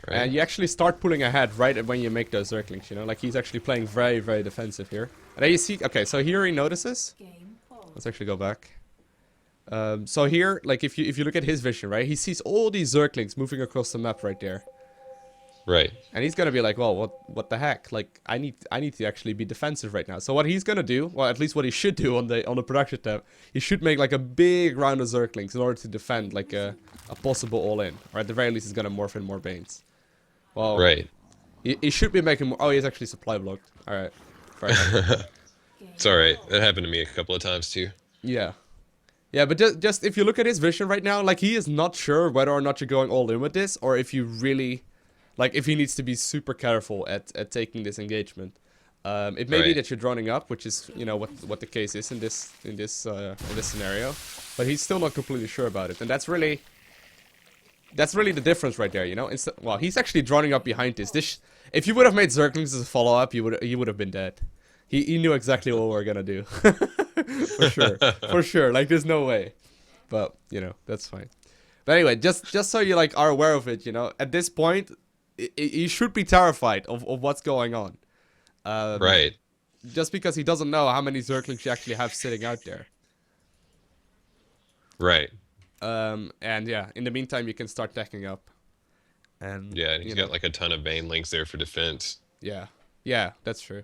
Right? And you actually start pulling ahead right when you make those Zerglings, you know? Like, he's actually playing very, very defensive here. And then you see... Okay, so here he notices... Let's actually go back. So here, like, if you look at his vision, right? He sees all these Zerglings moving across the map right there. Right. And he's gonna be like, well, what the heck? Like, I need to actually be defensive right now. So what he's gonna do, well, at least what he should do on the production tab, he should make like a big round of Zerglings in order to defend like a possible all-in. Or at the very least, he's gonna morph in more Banes. Well, Right. he should be making more. Oh, he's actually supply blocked. All right, fair enough. It's all right. That happened to me a couple of times too. Yeah, yeah, but just if you look at his vision right now, like he is not sure whether or not you're going all in with this, or if you really, like, if he needs to be super careful at taking this engagement. It may be Right. that you're droning up, which is what the case is in this scenario, but he's still not completely sure about it, and that's really the difference right there, you know. Well, he's actually droning up behind this. If you would have made Zerglings as a follow up, you would have been dead. He knew exactly what we were gonna do, for sure, for sure. Like, there's no way, but you know that's fine. But anyway, just so you like are aware of it, you know, at this point, you should be terrified of what's going on. Right. Just because he doesn't know how many Zerglings you actually have sitting out there. Right. And yeah, in the meantime, you can start teching up. And Yeah, and you he's know, got like a ton of Bane links there for defense. yeah, yeah, that's true.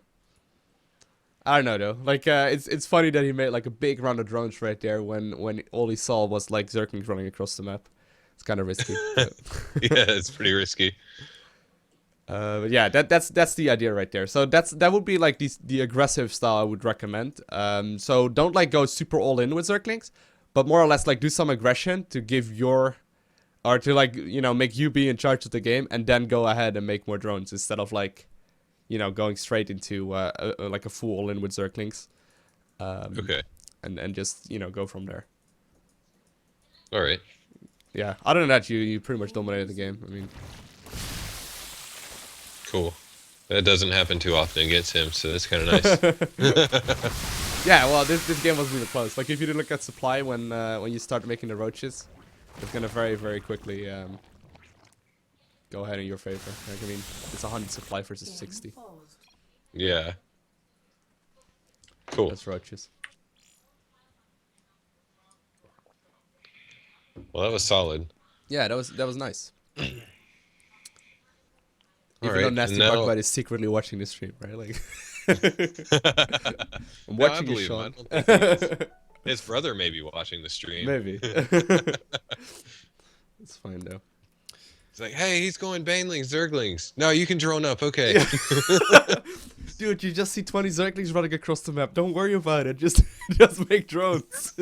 I don't know though. Like, it's funny that he made like a big round of drones right there when all he saw was like Zerglings running across the map. It's kind of risky. But, Yeah, it's pretty risky. but yeah, that's the idea right there. So that would be like the aggressive style I would recommend. So don't like go super all in with Zerglings, but more or less like do some aggression to give your or to like make you be in charge of the game, and then go ahead and make more drones instead of like going straight into like a full all in with Zerglings. Okay. And just go from there. All right. Yeah. Other than that, you pretty much dominated the game. I mean, Cool. That doesn't happen too often against him, so that's kind of nice. yeah. Well, this game wasn't even close. Like if you look at supply when you start making the roaches, it's gonna very very quickly go ahead in your favor. Like, I mean, it's 100 supply versus 60. Yeah. Cool. That's roaches. Well, that was solid. Yeah, that was nice. All Even though right. Nasty Now, Bugbite is secretly watching the stream, right? Like, I'm no, I watching you, believe him. I Sean. don't think he is. His brother may be watching the stream. Maybe. It's fine though. He's like, hey, he's going Banelings, Zerglings. No, you can drone up. Okay. Dude, you just see 20 Zerglings running across the map. Don't worry about it. Just make drones.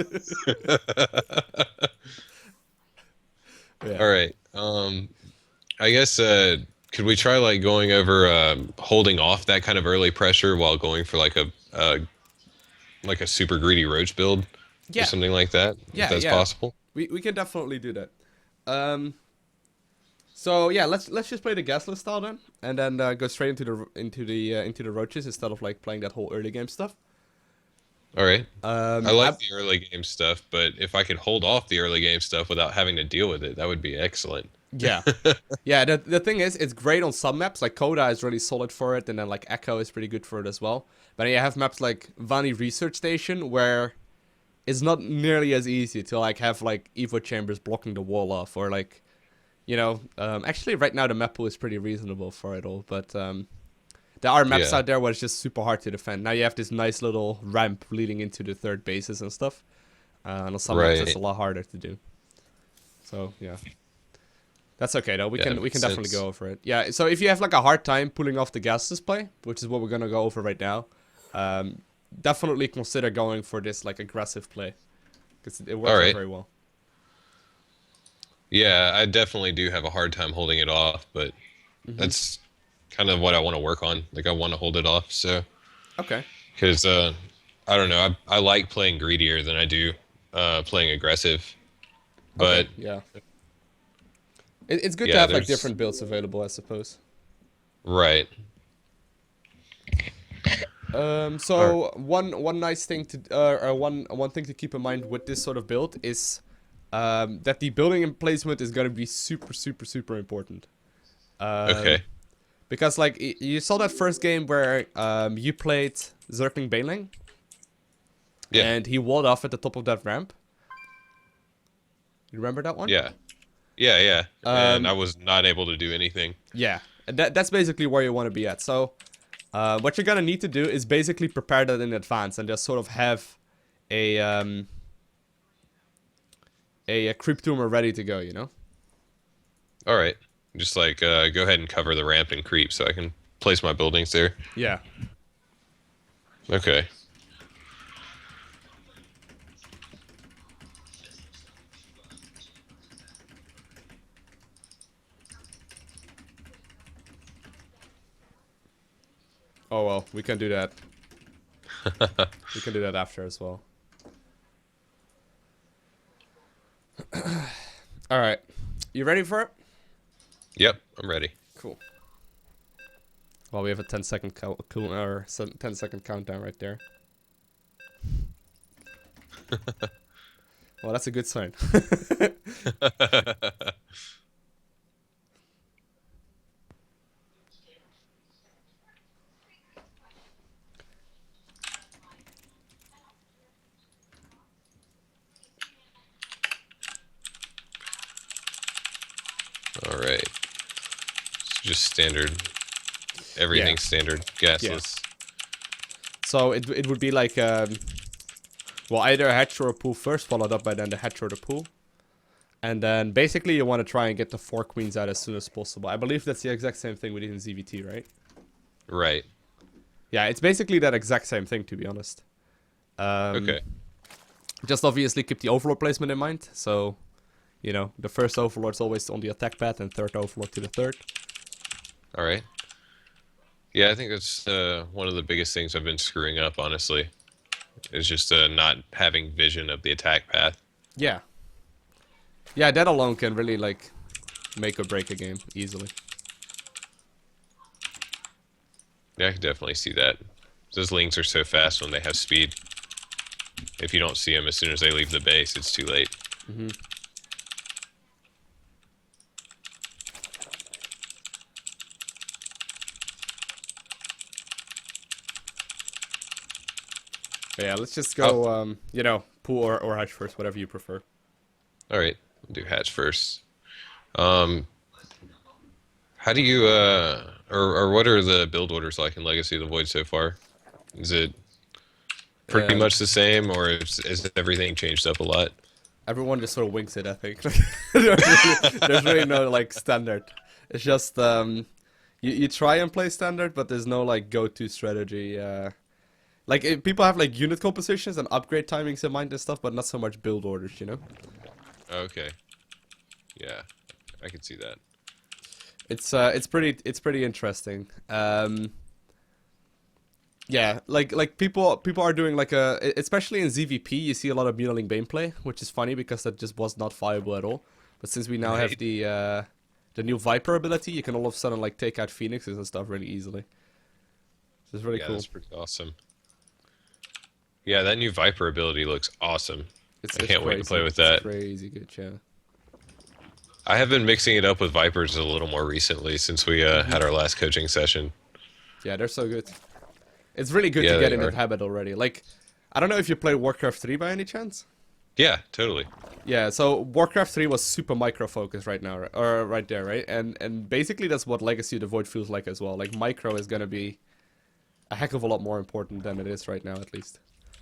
Yeah. All right. I guess could we try like going over holding off that kind of early pressure while going for like a super greedy roach build Yeah. or something like that? Yeah, if that's yeah. possible. We can definitely do that. So yeah, let's just play the Gasless style then, and then go straight into the roaches instead of like playing that whole early game stuff. All right. I like I've- the early game stuff, but if I could hold off the early game stuff without having to deal with it, that would be excellent. Yeah, yeah. The thing is, it's great on some maps. Like Coda is really solid for it, and then like Echo is pretty good for it as well. But you have maps like Vani Research Station where it's not nearly as easy to like have like Evo chambers blocking the wall off, or like actually right now the map pool is pretty reasonable for it all. But there are maps Yeah. out there where it's just super hard to defend. Now you have this nice little ramp leading into the third bases and stuff. And on some maps it's Right. a lot harder to do. So yeah. That's okay though. We Yeah, can makes definitely sense. go over it. Yeah. So if you have like a hard time pulling off the gas display, which is what we're gonna go over right now, definitely consider going for this like aggressive play because it works out Alright. very well. Yeah, I definitely do have a hard time holding it off, but That's kind of what I want to work on. Like I want to hold it off. So Okay. because I don't know, I like playing greedier than I do playing aggressive. Okay. But Yeah. It's good to yeah, have like there's different builds available, I suppose. right. All right. So one nice thing to or one thing to keep in mind with this sort of build is that the building emplacement is going to be super important. Um, Okay. because like you saw that first game where you played Zergling Baneling Yeah. and he walled off at the top of that ramp. You remember that one? Yeah. Yeah. Yeah. And I Um, was not able to do anything. yeah, and that's basically where you want to be at. So what you're gonna need to do is basically prepare that in advance and just sort of have a a creep tumor ready to go. You know? All right. Just like go ahead and cover the ramp and creep so I can place my buildings there. Yeah. Okay. Oh well, we can do that. We can do that after as well. All right, you ready for it? Yep, I'm ready. Cool. Well, we have a 10-second cool or 10-second countdown right there. Well, that's a good sign. All right. It's just standard. Yeah. Everything's standard. Yeah. Gasless. So it would be like well, either a hatch or a pool first, followed up by then the hatch or the pool. And then basically you want to try and get the 4 queens out as soon as possible. I believe that's the exact same thing we did in ZVT, right? Right. Yeah, it's basically that exact same thing, to be honest. Okay. Just obviously keep the Overlord placement in mind. So, you know, the first Overlord's always on the attack path and third Overlord to the third. All right. Yeah, I think that's one of the biggest things I've been screwing up, honestly. Is just not having vision of the attack path. Yeah. Yeah, that alone can really, like, make or break a game easily. Yeah, I can definitely see that. Those lings are so fast when they have speed. If you don't see them as soon as they leave the base, it's too late. Mm-hmm. But yeah, let's just Oh, go, you know, pool or hatch first, whatever you prefer. all right. We'll do hatch first. Um, how do you or what are the build orders like in Legacy of the Void so far? Is it pretty Um, much the same, or is everything changed up a lot? Everyone just sort of wings it, I think. There's really no, like, standard. It's just, you try and play standard, but there's no, like, go-to strategy. Like, people have, like, unit compositions and upgrade timings in mind and stuff, but not so much build orders, you know? Okay. Yeah, I can see that. It's pretty interesting. Yeah, like people are doing like especially in ZVP, you see a lot of Mutiling Bane play, which is funny because that just was not viable at all. But since we now have Right. the new Viper ability, you can all of a sudden like take out Phoenixes and stuff really easily. So it's really Yeah, cool. that's pretty awesome. Yeah, that new Viper ability looks awesome. I It's can't wait to play crazy. with It's that. crazy good, yeah. I have been mixing it up with Vipers a little more recently since we had our last coaching session. Yeah, they're so good. It's really good Yeah, to get they in that are. habit already. Like, I don't know if you play Warcraft 3 by any chance. Yeah, totally. Yeah, so Warcraft 3 was super micro focused right now, or right there, right? And basically that's what Legacy of the Void feels like as well. Like micro is gonna be a heck of a lot more important than it is right now, at least.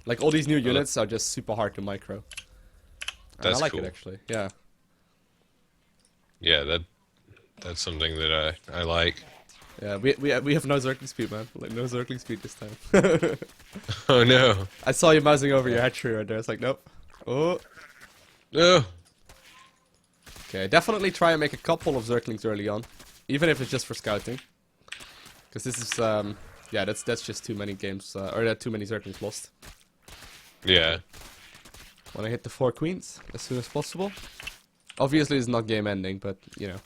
Like all these new Well, units are just super hard to micro. And I that's like cool. it actually. Yeah. Yeah, that's something that I like. Yeah, we have no Zergling speed, man. Like no Zergling speed this time. Oh no. I saw you mousing over your hatchery right there. It's like, nope. Oh. No. Okay, definitely try and make a couple of Zerglings early on. even if it's just for scouting. Because this is, yeah, that's just too many games, or too many Zerglings lost. Yeah. Want to hit the 4 queens as soon as possible. Obviously, it's not game ending, but you know.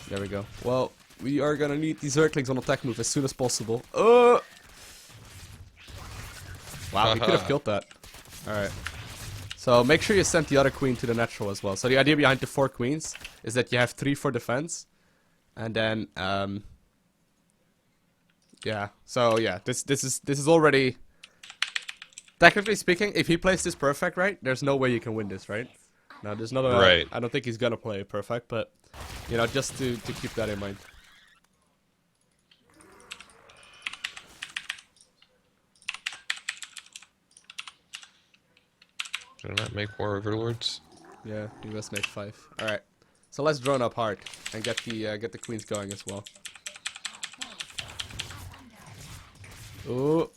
There we go. Well, we are gonna need these Zerglings on attack move as soon as possible. Wow, we could have killed that. Alright. So make sure you send the other queen to the natural as well. So the idea behind the 4 queens is that you have 3 for defense. And then, yeah. So yeah, this is already... Technically speaking, if he plays this perfect, right, there's no way you can win this, right? No, there's not a... Right. I don't think he's gonna play it perfect, but, you know, just to keep that in mind. Did I not make more Overlords? Yeah, you must make 5. Alright. So let's drone up hard and get the queens going as well. Ooh.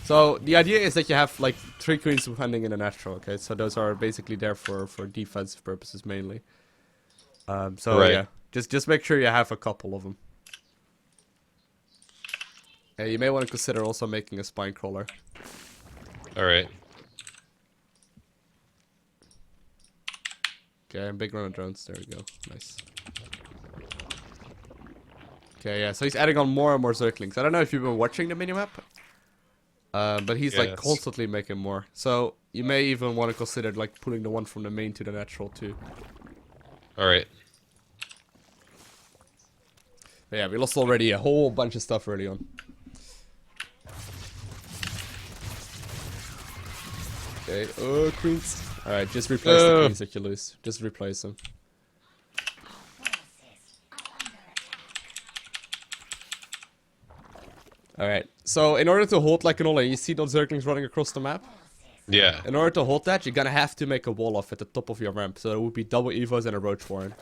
So the idea is that you have like 3 queens defending in a natural, okay? So those are basically there for defensive purposes mainly. So right. yeah, just make sure you have a couple of them. Yeah, you may want to consider also making a spine crawler. Alright. Okay, and big run of drones. There we go. Nice. Okay, yeah, so he's adding on more and more Zerglings. I don't know if you've been watching the minimap. But he's like constantly making more. So you may even want to consider like pulling the one from the main to the natural too. Alright. But yeah, we lost already a whole bunch of stuff early on. Okay, queens. Alright, just replace the queens that you lose. Just replace them. Alright, so in order to hold like an all-in, you see those Zerglings running across the map? Yeah. In order to hold that, you're gonna have to make a wall off at the top of your ramp. So it would be double Evos and a Roach Warren.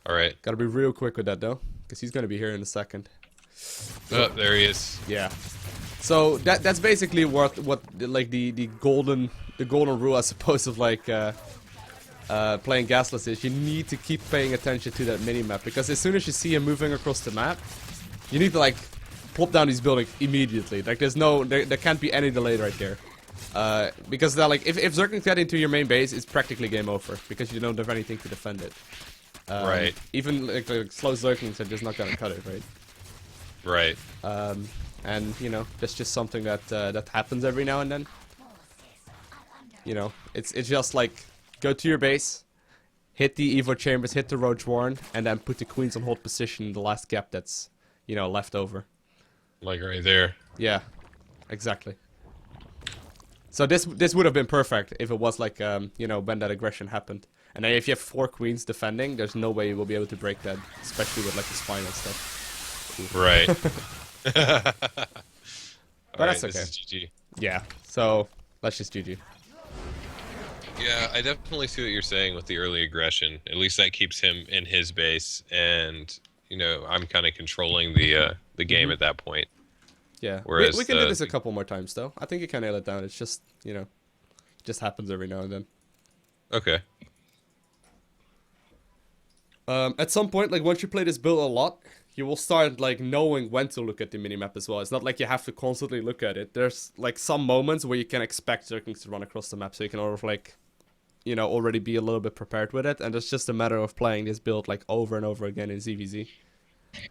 Alright. Gotta be real quick with that though, because he's gonna be here in a second. Oh, there he is. Yeah. So that's basically what like the golden rule, I suppose, of like playing Gasless is. You need to keep paying attention to that mini map, because as soon as you see him moving across the map, you need to like plop down these buildings immediately. Like there can't be any delay right there. Because they're like if Zerglings get into your main base, it's practically game over because you don't have anything to defend it. Right. Even like slow Zerglings are just not gonna cut it, right? Right. And you know that's just something that that happens every now and then. You know, it's just like go to your base, hit the Evo chambers, hit the Roach Warren, and then put the queens on hold position in the last gap that's left over. Like right there. Yeah, exactly. So this would have been perfect if it was like when that aggression happened. And then if you have 4 queens defending, there's no way you will be able to break that, especially with like the spine and stuff. Right. But that's okay. This is GG. Yeah. So let's just GG. Yeah, I definitely see what you're saying with the early aggression. At least that keeps him in his base, and I'm kind of controlling the game at that point. Yeah. Whereas we can do this a couple more times though. I think you can nail it down. It's just just happens every now and then. Okay. At some point, like once you play this build a lot, you will start like knowing when to look at the minimap as well. It's not like you have to constantly look at it. There's like some moments where you can expect Zerglings to run across the map, so you can already be a little bit prepared with it. And it's just a matter of playing this build like over and over again in ZVZ.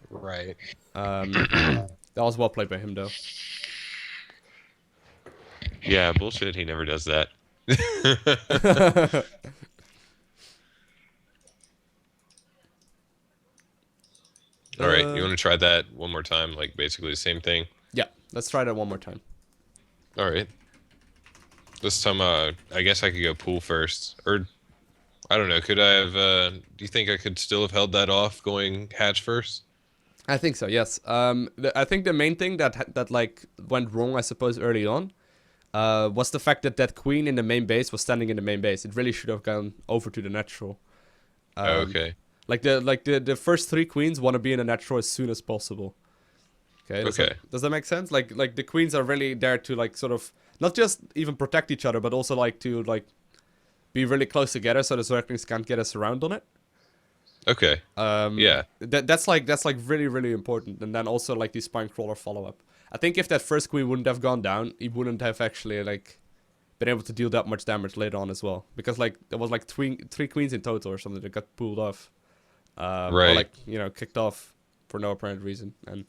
Right. That was well played by him though. Yeah, bullshit. He never does that. All right, you want to try that one more time? Like basically the same thing. Yeah, let's try that one more time. All right. This time, I guess I could go pool first, or I don't know. Could I have? Do you think I could still have held that off going hatch first? I think so. Yes. I think the main thing that like went wrong, I suppose, early on, was the fact that queen in the main base was standing in the main base. It really should have gone over to the natural. Okay. Like the first 3 queens want to be in a natural as soon as possible. Okay. Does that make sense? Like the queens are really there to like sort of not just even protect each other, but also like to like be really close together so the Zerglings can't get us around on it. Okay. Yeah. That's like really really important. And then also like the spine crawler follow up. I think if that first queen wouldn't have gone down, he wouldn't have actually like been able to deal that much damage later on as well. Because like there was like three queens in total or something that got pulled off, or Right. like kicked off for no apparent reason. And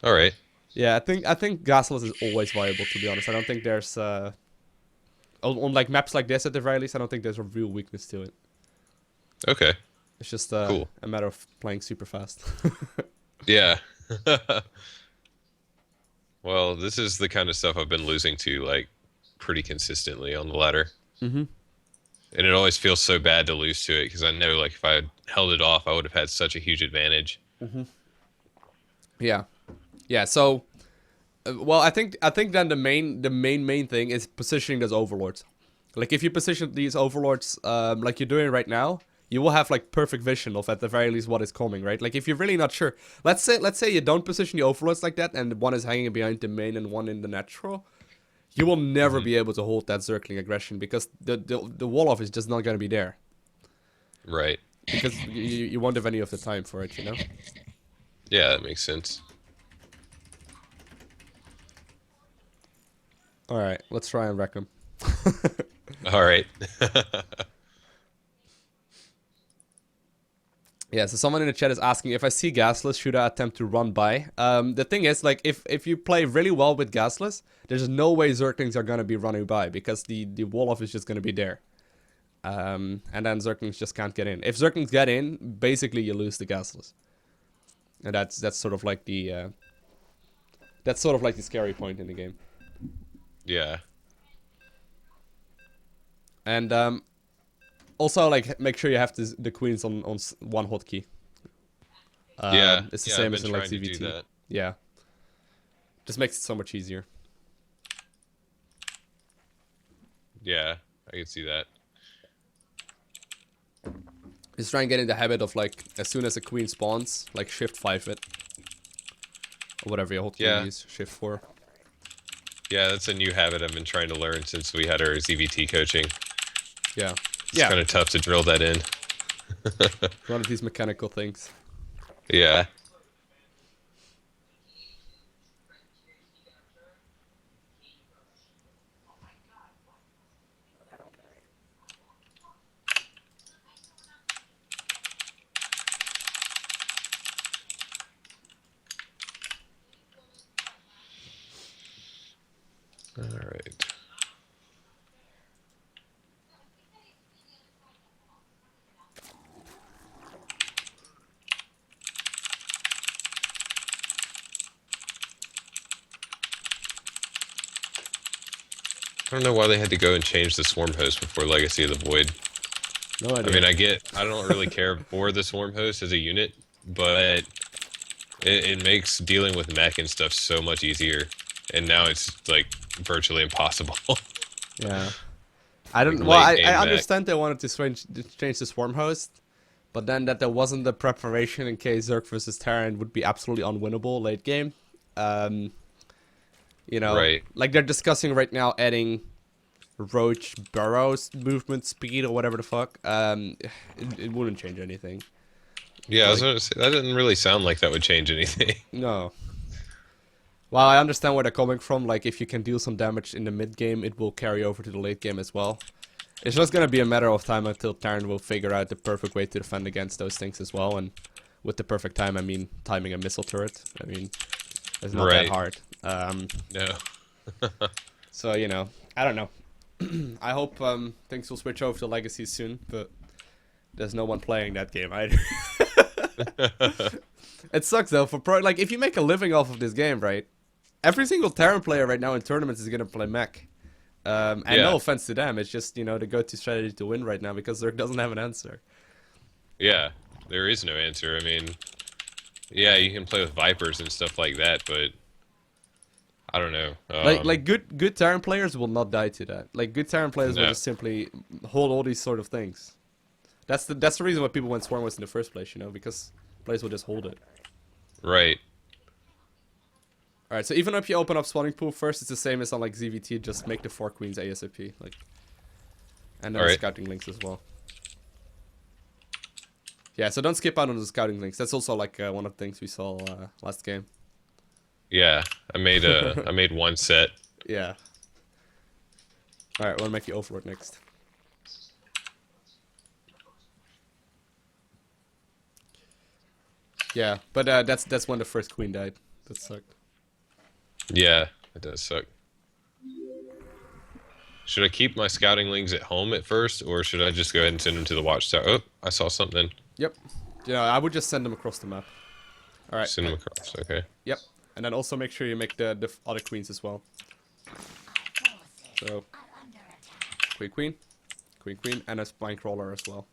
All right. yeah, I think Gasless is always viable, to be honest. I don't think there's on like maps like this at the very least. I don't think there's a real weakness to it. Okay. It's just Cool. a matter of playing super fast. Yeah. Well, this is the kind of stuff I've been losing to like pretty consistently on the ladder. Mm-hmm. And it always feels so bad to lose to it because I know like if I had held it off, I would have had such a huge advantage. Yeah, yeah. So, well, I think then the main thing is positioning those overlords. Like if you position these overlords like you're doing right now, you will have like perfect vision of at the very least what is coming, right? Like if you're really not sure, let's say you don't position the overlords like that, and one is hanging behind the main and one in the natural, you will never be able to hold that Zergling aggression because the wall off is just not going to be there. Right. Because you won't have any of the time for it, Yeah, that makes sense. All right, let's try and wreck them. All right. Yeah, so someone in the chat is asking if I see Gasless, should I attempt to run by? The thing is, like, if you play really well with Gasless, there's no way Zerglings are gonna be running by because the wall off is just gonna be there. And then Zerglings just can't get in. If Zerglings get in, basically you lose the Gasless. And that's sort of like the scary point in the game. Yeah. And also, like, make sure you have the queens on one hotkey. Yeah. It's the Yeah, same I've as been in like trying to do CVT. that. Yeah, just makes it so much easier. Yeah, I can see that. Just try and get in the habit of like as soon as a queen spawns, like shift 5 it. Or whatever your hotkey Yeah. you use, shift 4. Yeah, that's a new habit I've been trying to learn since we had our ZVT coaching. Yeah. It's kind of tough to drill that in. One of these mechanical things. Yeah. All right. I don't know why they had to go and change the swarm host before Legacy of the Void. No idea. I mean, I don't really care for the swarm host as a unit, but it makes dealing with mech and stuff so much easier. And now it's like virtually impossible. Yeah. I don't. Like Well, late game I mech. understand they wanted to change the swarm host, but then that there wasn't the preparation in case Zerg versus Terran would be absolutely unwinnable late game. Right. Like they're discussing right now adding Roach Burrow's movement speed or whatever the fuck. It wouldn't change anything. Yeah, I was gonna say that didn't really sound like that would change anything. No. Well, I understand where they're coming from. Like, if you can deal some damage in the mid game, it will carry over to the late game as well. It's just gonna be a matter of time until Terran will figure out the perfect way to defend against those things as well. And with the perfect time, I mean timing a missile turret. I mean, it's not that Right. hard. No. So, I don't know. I hope things will switch over to Legacy soon, but there's no one playing that game either. It sucks though for pro. Like, if you make a living off of this game, right? Every single Terran player right now in tournaments is gonna play mech. And Yeah. no offense to them, it's just the go-to strategy to win right now because Zerg doesn't have an answer. Yeah, there is no answer. I mean, yeah, you can play with Vipers and stuff like that, but I don't know. Like good Terran players will not die to that. Like good Terran players will No. just simply hold all these sort of things. That's the reason why people went Swarm West in the first place, because players will just hold it. Right. Alright, so even if you open up spawning pool first, it's the same as on like ZVT, just make the 4 queens ASAP. Like, And then All the right. scouting links as well. Yeah, so don't skip out on the scouting links. That's also like one of the things we saw last game. Yeah, I made one set. Yeah. Alright, we'll make the Overlord next. Yeah, but that's when the first queen died. That sucked. Yeah, it does suck. Should I keep my scouting lings at home at first, or should I just go ahead and send them to the watchtower? Oh, I saw something. Yep. Yeah, I would just send them across the map. Alright. Send them across. Okay. Yep. And then also make sure you make the other queens as well. So, queen, queen, queen, queen, and a spine crawler as well.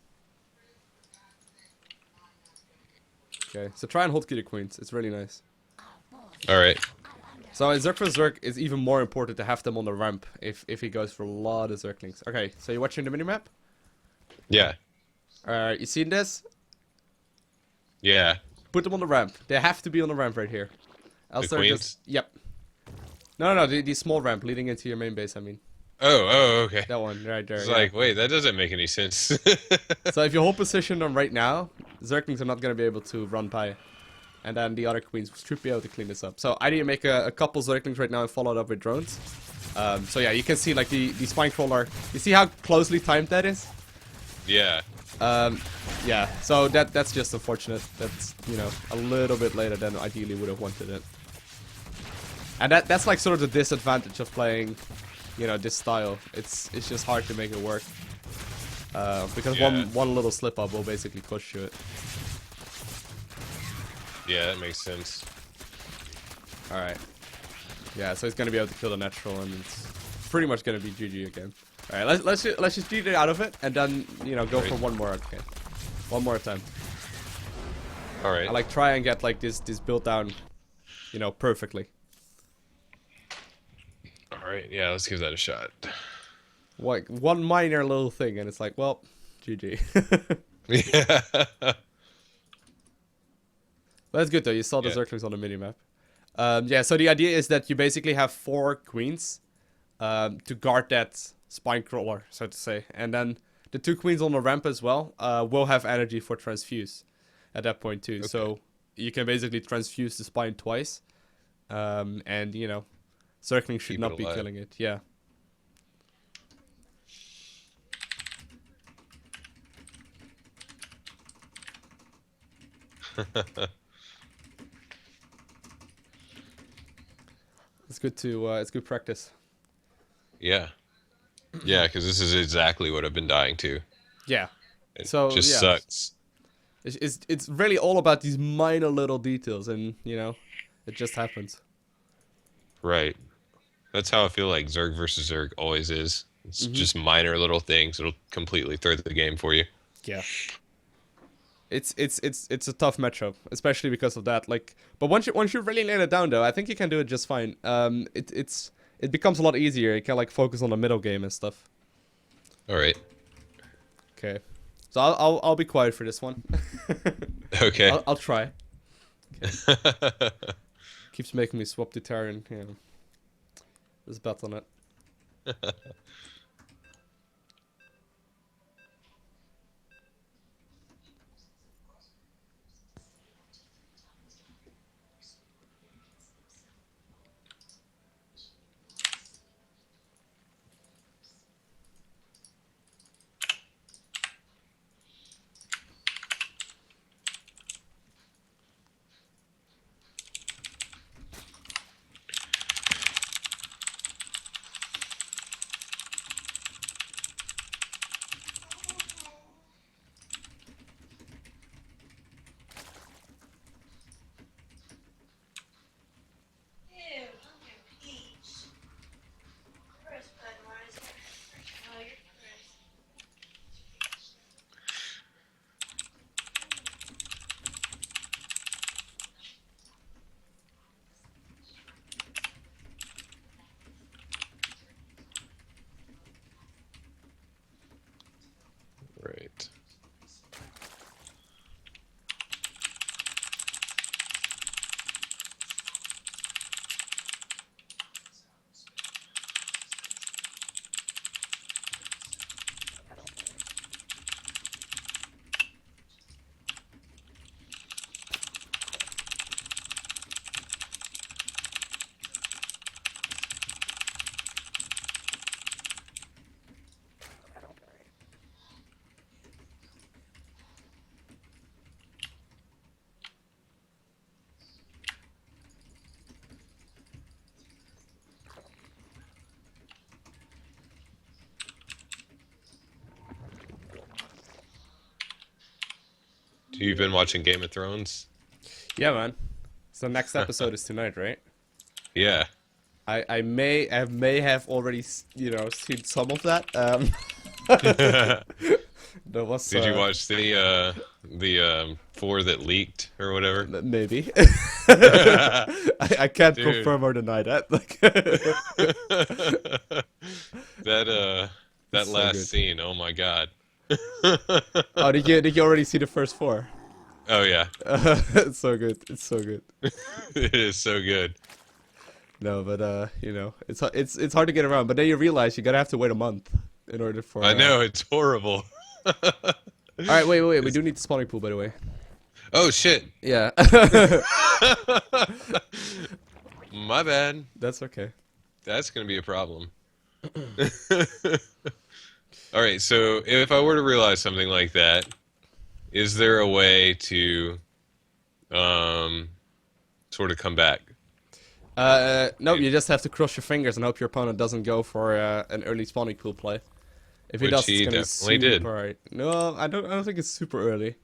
Okay, so try and hold key the queens. It's really nice. All right. So in Zerg for Zerg, it's even more important to have them on the ramp if he goes for a lot of Zerglings. Okay, so you're watching the minimap? Yeah. You seen this? Yeah. Put them on the ramp. They have to be on the ramp right here. Else The they're queens? just... Yep. No, the small ramp leading into your main base, I mean. Oh, okay. That one, right there. It's Yeah. like, wait, that doesn't make any sense. So if you hold position them right now, Zerglings are not going to be able to run by. And then the other queens should be able to clean this up. So I need to make a couple Zerglings right now and follow it up with drones. So yeah, you can see like the spine crawler. You see how closely timed that is? Yeah. Yeah, so that's just unfortunate. That's, you know, a little bit later than ideally would have wanted it. And that's like sort of the disadvantage of playing, you know, this style. It's just hard to make it work. Because Yeah. one little slip up will basically push you it. Yeah, that makes sense. Alright. Yeah, so he's gonna be able to kill the natural, and it's pretty much gonna be GG again. Alright, let's just GG out of it, and then, you know, go Right. for one more. Okay, one more time. All right. I like try and get like this built down, you know, perfectly. All right. Yeah, let's give that a shot. Like one minor little thing, and it's like, well, GG. Yeah. But that's good though. You saw the Yeah. Zerglings on the minimap. Yeah, so the idea is that you basically have 4 queens to guard that spine crawler, so to say. And then the 2 queens on the ramp as well will have energy for transfuse at that point too. Okay. So you can basically transfuse the spine twice. And, you know, Zergling should Keep it not be alive. killing it. Yeah. It's good practice. Yeah. Yeah, because this is exactly what I've been dying to. Yeah. It So, just yeah. sucks. It's really all about these minor little details, and, you know, it just happens. Right. That's how I feel like Zerg versus Zerg always is. It's Mm-hmm. just minor little things that'll completely throw the game for you. Yeah. It's a tough matchup, especially because of that. Like, but once you really nail it down, though, I think you can do it just fine. It becomes a lot easier. You can like focus on the middle game and stuff. All right. Okay, so I'll be quiet for this one. Okay. I'll try. Keeps making me swap to Terran. Yeah. Let's bet on it. You've been watching Game of Thrones? Yeah, man. So next episode is tonight, right? Yeah. I may have already seen some of that. There was Did you watch the four that leaked or whatever? maybe. I can't Dude. confirm or deny that. Like, That it's that so last good. scene, oh my god. Oh, did you already see the first four? Oh yeah. It's so good. It's so good. It is so good. No, but it's hard to get around. But then you realize you gotta have to wait a month in order for. I know, it's horrible. All right, wait. We do need the spawning pool, by the way. Oh shit. Yeah. My bad. That's okay. That's gonna be a problem. Alright, so if I were to realize something like that, is there a way to sort of come back? No, you just have to cross your fingers and hope your opponent doesn't go for an early spawning pool play. If he Which does, he it's gonna be definitely super did. alright. No, I don't think it's super early.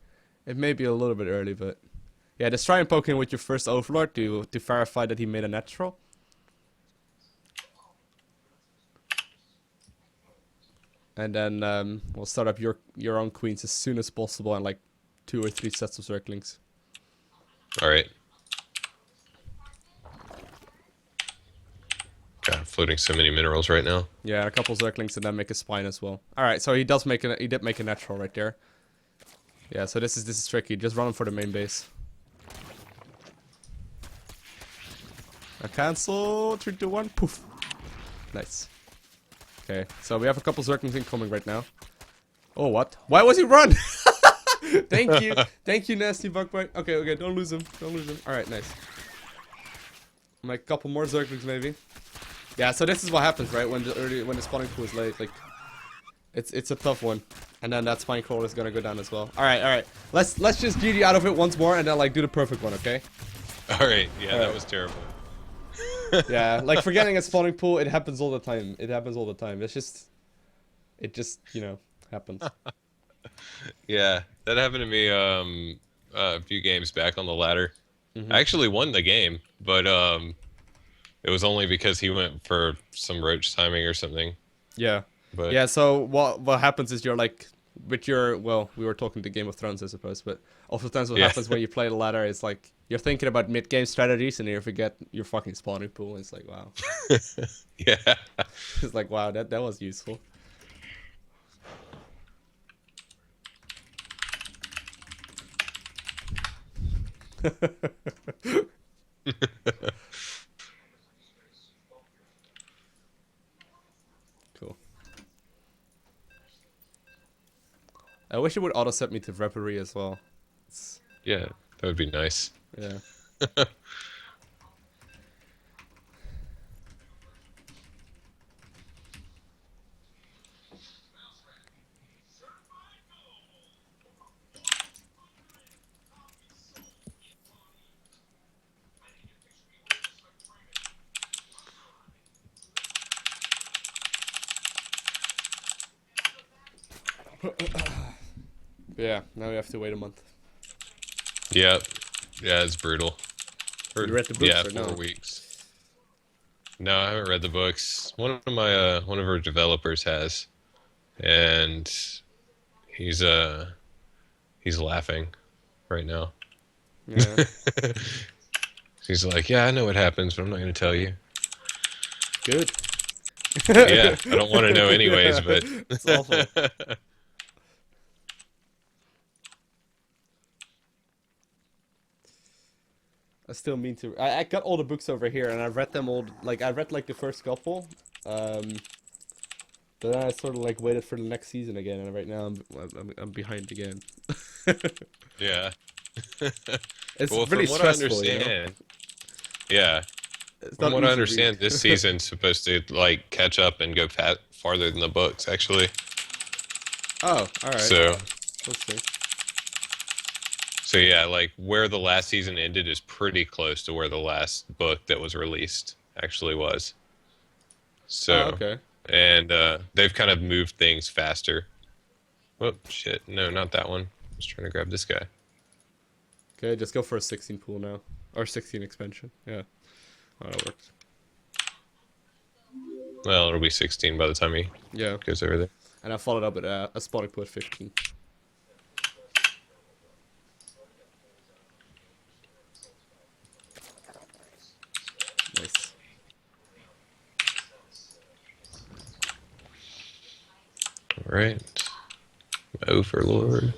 It may be a little bit early, but yeah, just try and poke in with your first Overlord to verify that he made a natural. And then we'll start up your own queens as soon as possible and like 2 or 3 sets of Zerglings. Alright. God, I'm floating so many minerals right now. Yeah, and a couple Zerglings and then make a spine as well. Alright, so he did make a natural right there. Yeah, so this is tricky. Just run him for the main base. A cancel. 3, 2, 1. Poof. Nice. Okay, so we have a couple Zerglings incoming right now. Oh, what? Why was he run? Thank you. Thank you, nasty bug boy. Okay, don't lose him. Don't lose him. Alright, nice. Make a couple more Zerglings maybe. Yeah, so this is what happens, right? When the spawning pool is late, like it's a tough one. And then that spine crawler is gonna go down as well. Alright. Let's just GG out of it once more and then like do the perfect one, okay? Alright, yeah, Alright. that was terrible. Yeah, like forgetting a spawning pool, it happens all the time. It just, happens. Yeah, that happened to me a few games back on the ladder. I actually won the game, but it was only because he went for some roach timing or something. Yeah. But Yeah, so what happens is you're like we were talking to Game of Thrones, I suppose, but oftentimes what Yeah. happens when you play the ladder is like you're thinking about mid-game strategies and you forget your fucking spawning pool and it's like wow. yeah. It's like wow, that was useful. Cool. I wish it would auto set me to Reverie as well. Yeah, that would be nice. Yeah. Yeah, now we have to wait a month. Yeah, yeah, it's brutal. You read the books yeah, or 4 no? weeks. No, I haven't read the books. One of our developers has, and he's laughing right now. Yeah. He's like, yeah, I know what happens, but I'm not going to tell you. Good. Yeah, I don't want to know anyways, but It's awful. I still mean to. I got all the books over here, and I read them all. Like I read like the first couple, but then I sort of like waited for the next season again, and right now I'm behind again. yeah. It's Well, really from what I stressful. understand, yeah, It's from not what I easy to understand, read. this season's supposed to like catch up and go farther than the books, actually. Oh, all right. So, Let's see. so yeah, like where the last season ended is pretty close to where the last book that was released actually was. So, Oh, okay. and they've kind of moved things faster. Oh shit! No, not that one. I was trying to grab this guy. Okay, just go for a 16 pool now. Or 16 expansion. Yeah. Oh, that works. Well, it'll be 16 by the time he Yeah. goes over there. And I followed up with a spotting pool at 15. Nice. All right. Overlord.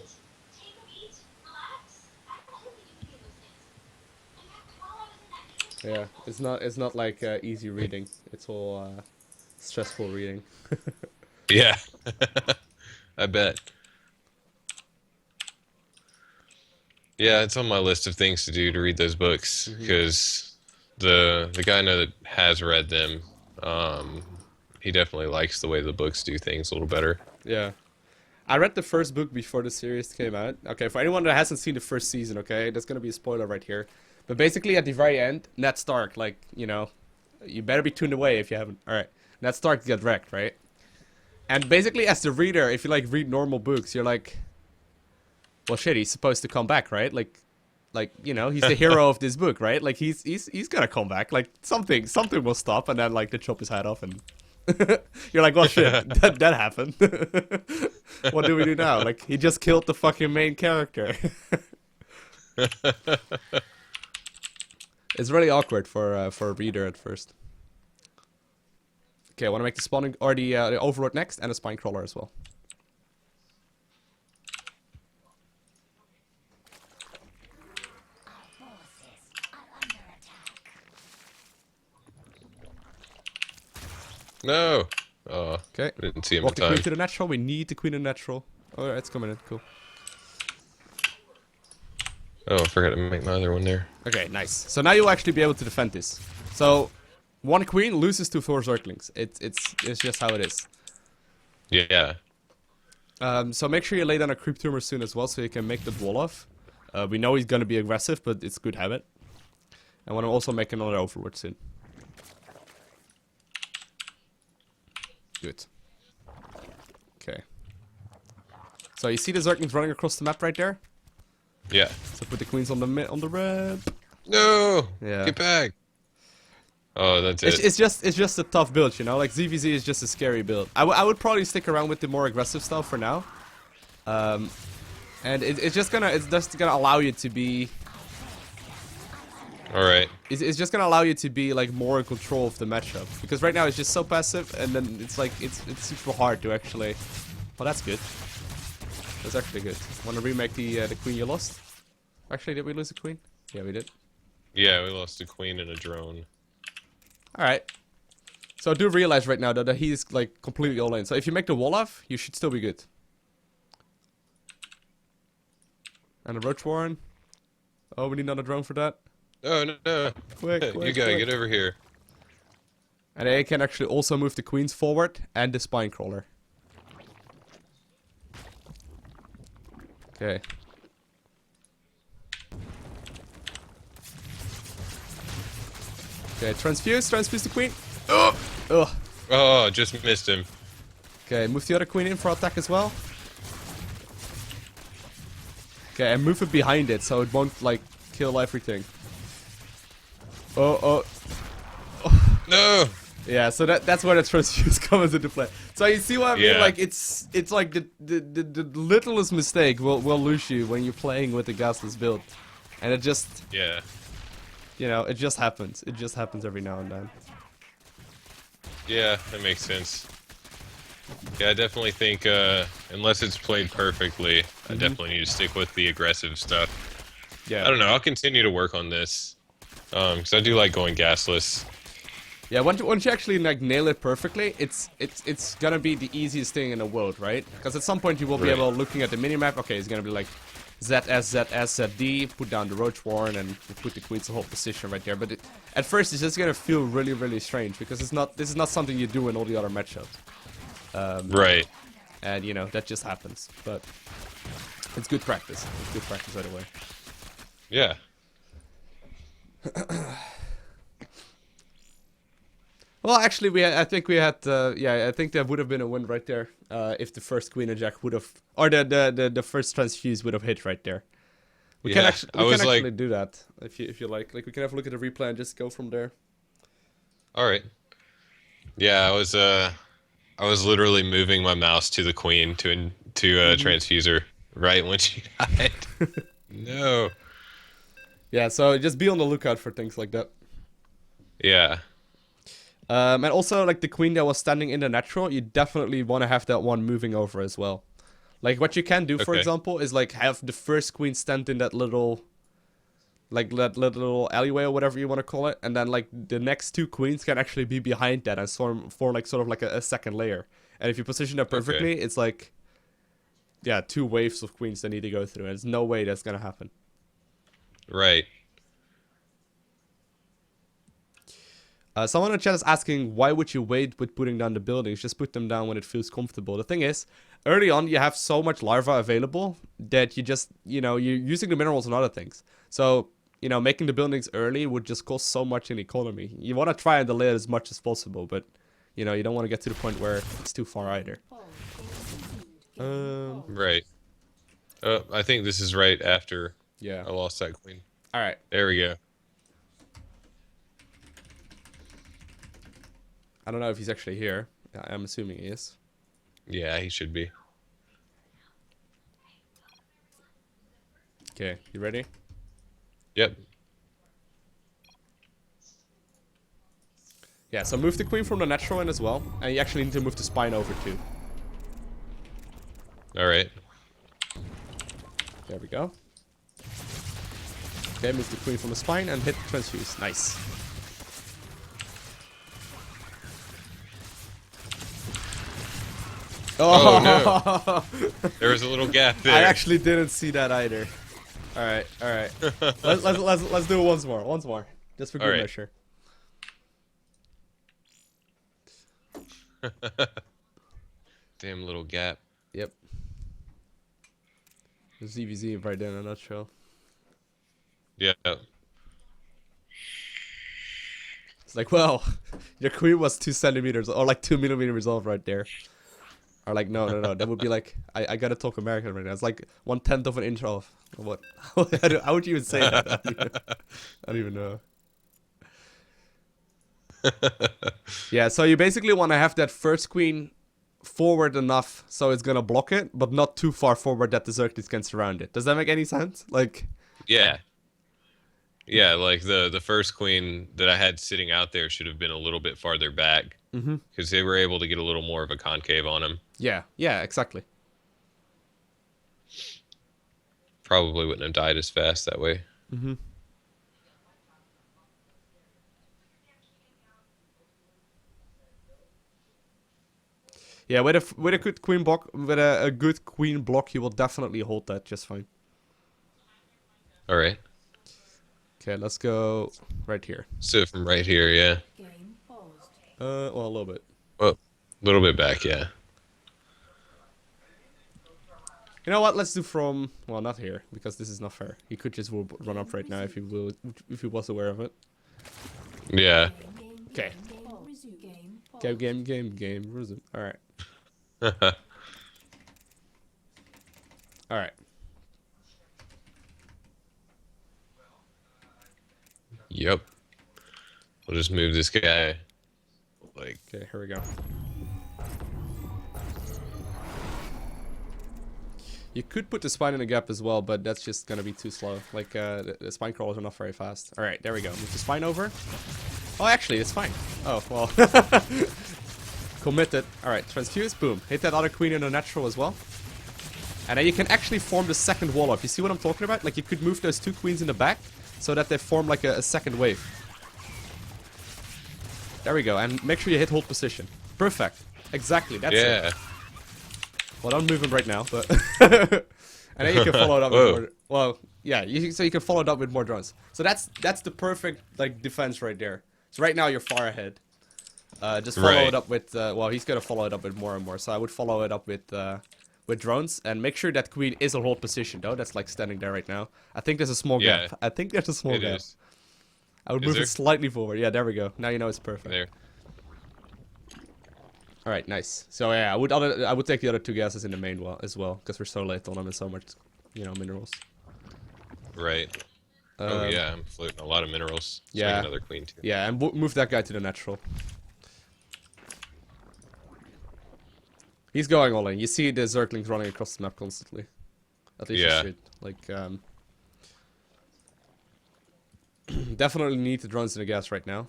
Yeah, it's not like easy reading. It's all stressful reading. Yeah. I bet. Yeah, it's on my list of things to do to read those books because the guy I know that has read them, he definitely likes the way the books do things a little better. Yeah. I read the first book before the series came out. Okay, for anyone that hasn't seen the first season, okay, there's gonna be a spoiler right here. But basically, at the very end, Ned Stark, like, you know, you better be tuned away if you haven't. Alright, Ned Stark gets wrecked, right? And basically, as the reader, if you, like, read normal books, you're like, well, shit, he's supposed to come back, right? Like, you know, he's the hero of this book, right? Like, he's gonna come back. Like, something will stop, and then, like, they chop his head off, and you're like, well, shit, that happened. What do we do now? Like, he just killed the fucking main character. It's really awkward for a reader at first. Okay, I want to make the spawning or the Overlord next, and a spine crawler as well. No. Oh, Okay. didn't see him Walk in the queen time. to the natural. We need the queen in natural. Oh, it's coming in. Cool. Oh, I forgot to make my other one there. Okay, nice. So now you'll actually be able to defend this. So, one queen loses to 4 Zerglings. It's just how it is. Yeah. So make sure you lay down a creep tumor soon as well, so you can make the wall off. We know he's gonna be aggressive, but it's good habit. I want to also make another Overlord soon. Good. Okay. So you see the Zerglings running across the map right there? Yeah. So put the queens on the ramp. No. Yeah. Get back. Oh, that's it. It's just a tough build, you know. Like ZVZ is just a scary build. I would probably stick around with the more aggressive stuff for now. And it's just gonna allow you to be. All right. It's just gonna allow you to be like more in control of the matchup, because right now it's just so passive, and then it's like it's super hard to actually. Well, that's good. That's actually good. Want to remake the queen you lost? Actually, did we lose the queen? Yeah, we did. Yeah, we lost a queen and a drone. All right. So I do realize right now though that he's like completely all in. So if you make the wall off, you should still be good. And a roach warren. Oh, we need another drone for that. Oh no! Quick, You quick, gotta quick. get over here. And they can actually also move the queens forward and the spine crawler. Okay. Okay, transfuse the queen. Ugh! Ugh. Oh, just missed him. Okay, move the other queen in for attack as well. Okay, and move it behind it so it won't, like, kill everything. Oh. No. Yeah, so that's where the transfuse comes into play. So you see what I mean? Yeah. Like, it's like the littlest mistake will lose you when you're playing with the Gasless build. And it just, Yeah. you know, it just happens. It just happens every now and then. Yeah, that makes sense. Yeah, I definitely think, unless it's played perfectly, I definitely need to stick with the aggressive stuff. Yeah. I don't know, I'll continue to work on this. Because I do like going gasless. Yeah, once you actually like nail it perfectly, it's gonna be the easiest thing in the world, right? Because at some point you will be Right. able, looking at the minimap, okay, it's gonna be like ZS, ZS, ZD, put down the Roach Warren, and put the queens the whole position right there. But at first it's just gonna feel really, really strange, because this is not something you do in all the other matchups. Right. And, you know, that just happens. But it's good practice. It's good practice either way. Yeah. Well, actually, I think that would have been a win right there, if the first Queen and Jack would have, or the first transfuse would have hit right there. We Yeah, can actually I was like, do that if you like. Like we can have a look at the replay and just go from there. all right. Yeah, I was literally moving my mouse to the queen to transfuse her right when she died. No. Yeah, so just be on the lookout for things like that. Yeah. And also, like the queen that was standing in the natural, you definitely want to have that one moving over as well. Like what you can do, for Okay. example, is like have the first queen stand in that little, like that little alleyway or whatever you want to call it, and then like the next two queens can actually be behind that and form like sort of like a second layer. And if you position that Okay. perfectly, it's like, yeah, two waves of queens that need to go through, and there's no way that's gonna happen. Right. Someone in the chat is asking, why would you wait with putting down the buildings? Just put them down when it feels comfortable. The thing is, early on, you have so much larva available that you just, you're using the minerals and other things. So, making the buildings early would just cost so much in economy. You want to try and delay it as much as possible, but, you don't want to get to the point where it's too far either. Right. I think this is right after Yeah. I lost that queen. All right. There we go. I don't know if he's actually here. I'm assuming he is. Yeah, he should be. Okay, you ready? Yep. Yeah, so move the queen from the natural in as well. And you actually need to move the spine over too. All right. There we go. Okay, move the queen from the spine and hit transfuse. Nice. Oh no! There was a little gap there. I actually didn't see that either. All right, all right. Let's do it once more, just for good measure. Damn little gap. Yep. The ZVZ right there in a nutshell. Yeah. It's like, well, your queen was 2 centimeters or like 2 millimeters off right there. Or like, no. That would be like, I gotta talk American right now. It's like 1/10 of an inch off. What? How would you even say that? I don't even know. Yeah, so you basically want to have that first queen forward enough so it's gonna block it, but not too far forward that the Zerg can surround it. Does that make any sense? Like, Yeah. Yeah, like the first queen that I had sitting out there should have been a little bit farther back. Because they were able to get a little more of a concave on him. yeah, exactly. Probably wouldn't have died as fast that way. Yeah, with a good queen block, with a good queen block, you will definitely hold that just fine. All right. Okay, let's go right here. So from right here, yeah. Well, a little bit. Well, a little bit back, yeah. You know what? Let's do from, well, not here, because this is not fair. He could just run up right now if he was aware of it. Yeah. Okay. Game, resume. All right. All right. Yep. We'll just move this guy. Like. Okay, here we go. You could put the spine in a gap as well, but that's just gonna be too slow. Like, the spine crawlers are not very fast. Alright, there we go. Move the spine over. Oh, actually, it's fine. Oh, well. Committed. Alright, transfuse, boom. Hit that other queen in a natural as well. And then you can actually form the second wall up. You see what I'm talking about? Like, you could move those 2 queens in the back so that they form like a second wave. There we go. And make sure you hit hold position. Perfect. Exactly, that's it. Well, don't move him right now, but... and then you can follow it up with more... Well, yeah, so you can follow it up with more drones. So that's the perfect, like, defense right there. So right now you're far ahead. Just follow it up with... well, he's gonna follow it up with more and more. So I would follow it up with drones. And make sure that queen is in hold position, though. That's, like, standing there right now. I think there's a small gap. I think there's a small gap. Is. I would move it slightly forward. Yeah, there we go. Now you know it's perfect. There. All right, nice. So yeah, I would take the other 2 gases in the main well as well, because we're so late on them and so much, minerals. Right. Oh Um, yeah, I'm floating a lot of minerals. Let's make yeah, another queen too. yeah, and move that guy to the natural. He's going all in. You see the Zerglings running across the map constantly. At least you Yeah. should. Like, definitely need the drones in the gas right now.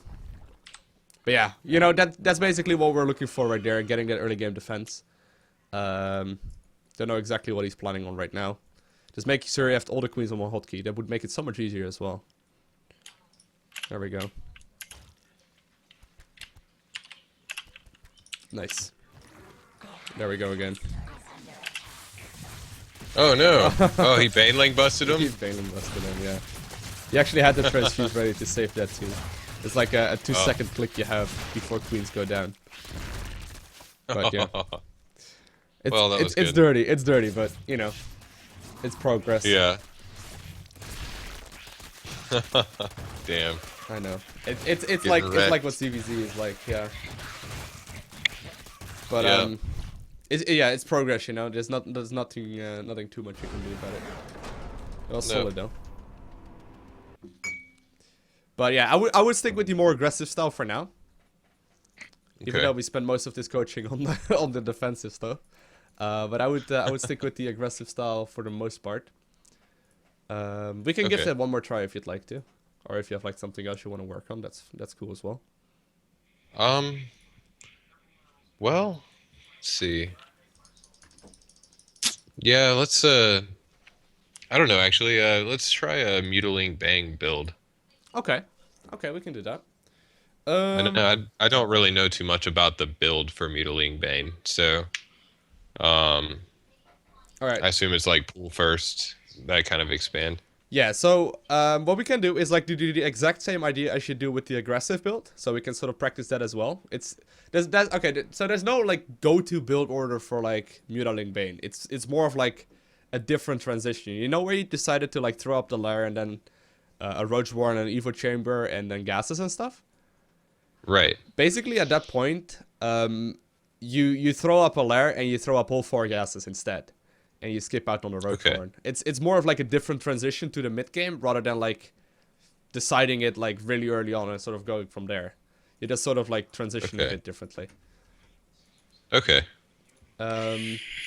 But yeah, you know, that's basically what we're looking for right there, getting that early game defense. Don't know exactly what he's planning on right now. Just making sure you have all the queens on one hotkey. That would make it so much easier as well. There we go. Nice. There we go again. Oh no! Oh, he Baneling busted him? He's Baneling busted him, yeah. He actually had the transfuse ready to save that too. It's like a 2-second click you have before queens go down. But yeah. It's, Well, that was it's good. dirty. It's dirty, but you know, it's progress. Yeah. Damn. I know. It's Getting like wrecked. what CVZ is like, yeah. But Yeah. it's progress, you know. There's nothing nothing too much you can do about it. It was No. solid though. But yeah, I would stick with the more aggressive style for now. Even though we spend most of this coaching on the on the defensive stuff. But I would stick with the aggressive style for the most part. We can give Okay. that one more try if you'd like to, or if you have like something else you want to work on. That's cool as well. Well, let's see. Yeah, let's I don't know actually. Let's try a Mutiling Bang build. Okay, okay, we can do that. I don't know. I don't really know too much about the build for Mutiling Bane, so All right. I assume it's like pool first, that kind of expand. Yeah, so what we can do is like do the exact same idea as you do with the aggressive build, so we can sort of practice that as well. So there's no like go-to build order for like Mutaling Bane. It's more of like a different transition. You know where you decided to like throw up the lair and then a Roach Warren and an Evo Chamber and then gases and stuff. Right. Basically, at that point, you throw up a lair and you throw up all 4 gases instead. And you skip out on the road Okay. horn. It's more of like a different transition to the mid game rather than like deciding it like really early on and sort of going from there. You just sort of like transition a Okay. bit differently. Okay.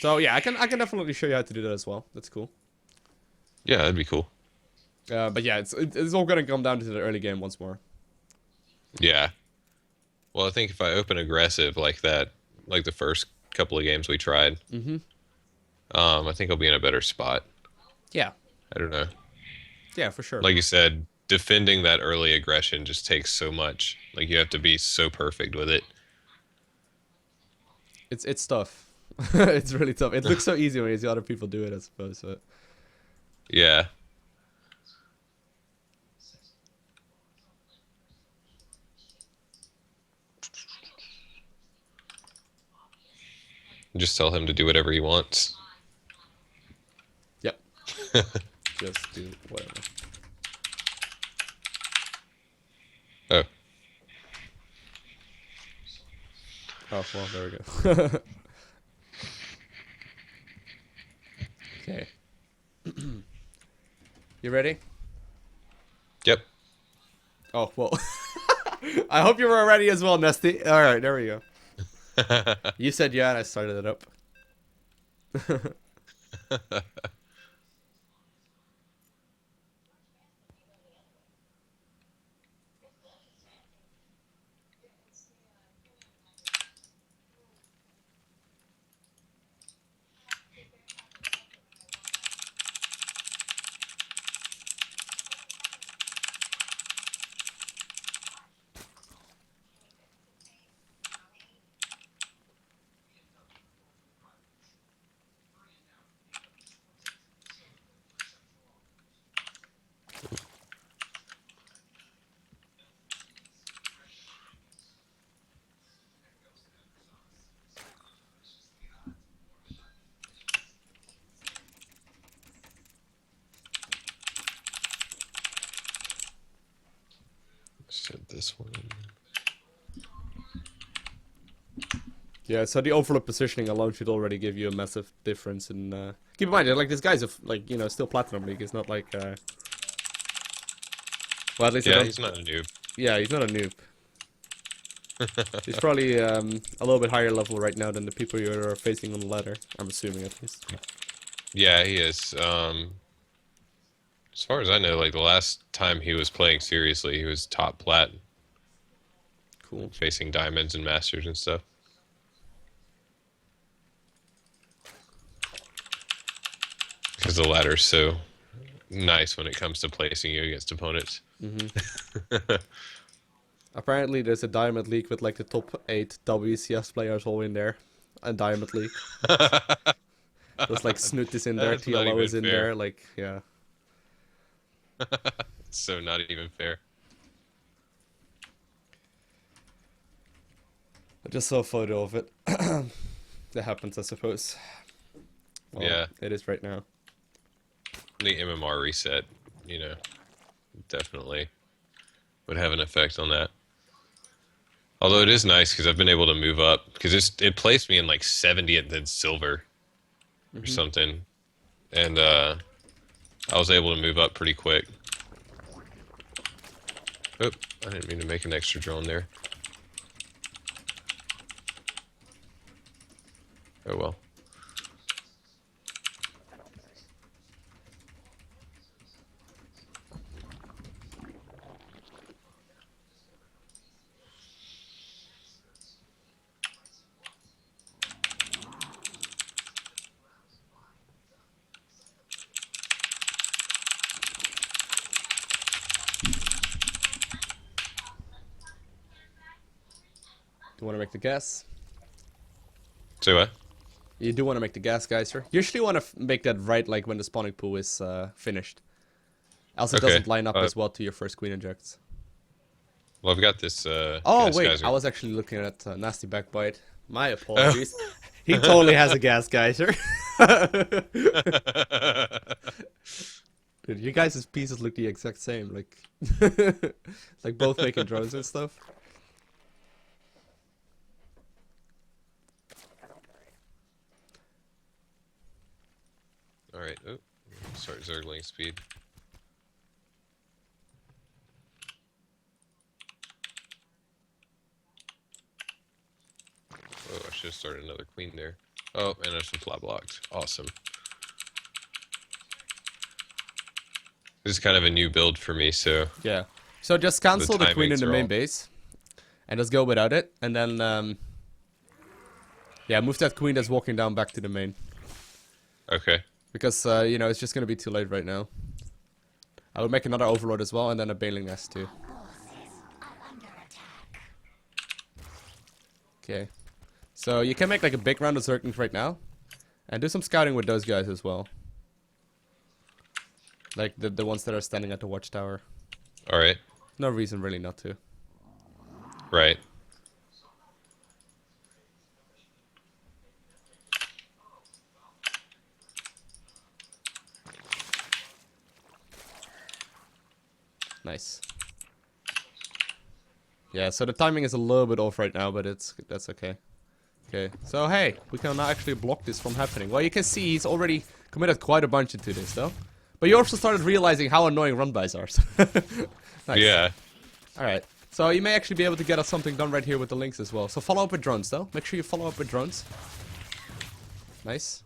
So yeah, I can definitely show you how to do that as well. That's cool. Yeah, that'd be cool. But yeah, it's all gonna come down to the early game once more. Yeah. Well, I think if I open aggressive like that, like the first couple of games we tried, I think I'll be in a better spot. Yeah, I don't know. yeah, for sure. Like you said, defending that early aggression just takes so much. Like you have to be so perfect with it. It's tough. It's really tough. It looks so easy when you see other people do it, I suppose. But Yeah. Just tell him to do whatever he wants. yep, just do whatever. Oh. Oh well, there we go. Okay. You ready? Yep. Oh, well. I hope you were ready as well, Nesty. Alright, there we go. You said yeah, and I started it up. Set this one. Yeah, so the overlord positioning alone should already give you a massive difference in keep in mind, like this guy's like, you know, still platinum league. It's not like Well, at least I Yeah, don't. he's not a noob. Yeah, he's not a noob. He's probably a little bit higher level right now than the people you're facing on the ladder. I'm assuming at least. Yeah, he is. As far as I know, like the last time he was playing seriously, he was top plat, Cool. facing diamonds and masters and stuff. Because the ladder's so nice when it comes to placing you against opponents. Apparently, there's a Diamond League with like the top 8 WCS players all in there. A Diamond League. There's like Snoot is in there, That's not TLO even is in fair. there, like, yeah. It's so not even fair. I just saw a photo of it. That happens, I suppose. Well, Yeah. it is right now. The MMR reset, definitely would have an effect on that. Although it is nice because I've been able to move up because it placed me in like 70th and silver or something, and I was able to move up pretty quick. Oop, I didn't mean to make an extra drone there. Oh well. Do you want to make the gas? Say what? You do want to make the gas geyser. You usually want to make that right like when the spawning pool is finished. Else it Okay. doesn't line up as well to your first queen injects. Well, I've got this. Oh gas wait, geyser. I was actually looking at Nasty Backbite. My apologies. He totally has a gas geyser. Dude, you guys' pieces look the exact same. Like, like both making drones and stuff. All right. Oh, start zergling speed. Oh, I should have started another queen there. Oh, and a supply blocked. Awesome. This is kind of a new build for me, so Yeah. So just cancel the queen in timings the are main all- base, and just go without it, and then yeah, move that queen that's walking down back to the main, okay. because it's just gonna be too late right now. I would make another Overlord as well, and then a Baneling Nest too. Okay. So you can make like a big round of Zerglings right now, and do some scouting with those guys as well. Like the ones that are standing at the watchtower. All right. No reason really not to. Right. Nice. Yeah, so the timing is a little bit off right now, but that's okay. Okay, so hey, we can now actually block this from happening. Well, you can see he's already committed quite a bunch into this, though. But you also started realizing how annoying run-bys are. Nice. Yeah. Alright, so you may actually be able to get us something done right here with the links as well. So follow up with drones, though. Make sure you follow up with drones. Nice.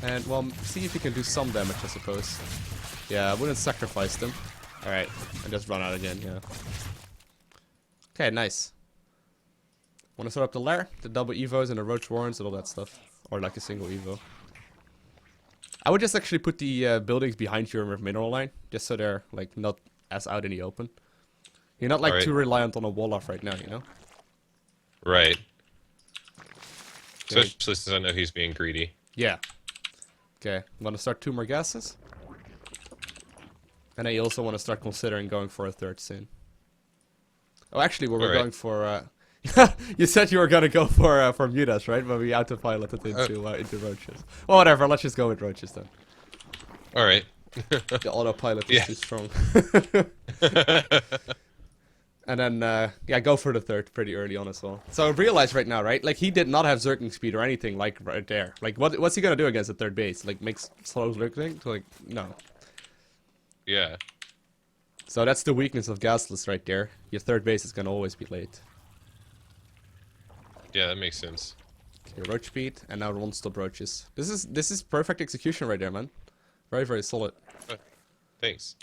And, well, see if you can do some damage, I suppose. Yeah, I wouldn't sacrifice them. Alright, and just run out again, yeah. Okay, nice. Want to set up the lair, the double evos and the roach warrens and all that stuff. Or like a single evo. I would just actually put the buildings behind your mineral line, just so they're like not as out in the open. You're not like Alright. too reliant on a wall off right now, you know? Right. Okay. Especially since I know he's being greedy. Yeah. Okay, I'm gonna start 2 more gases. And then you also want to start considering going for a third soon. Oh, actually, we were Alright. going for. You said you were gonna go for mutas, right? But we autopiloted into roaches. Well, whatever. Let's just go with roaches then. All right. The autopilot is Yeah. too strong. And then yeah, go for the third pretty early on as well. So I realize right now, right? Like he did not have Zergling speed or anything like right there. Like what's he gonna do against the third base? Like make slow Zergling? Like no. Yeah. So that's the weakness of Gasless right there. Your third base is gonna always be late. Yeah, that makes sense. Okay, roach speed, and now non-stop roaches. This is perfect execution right there, man. Very, very solid. Uh, Thanks.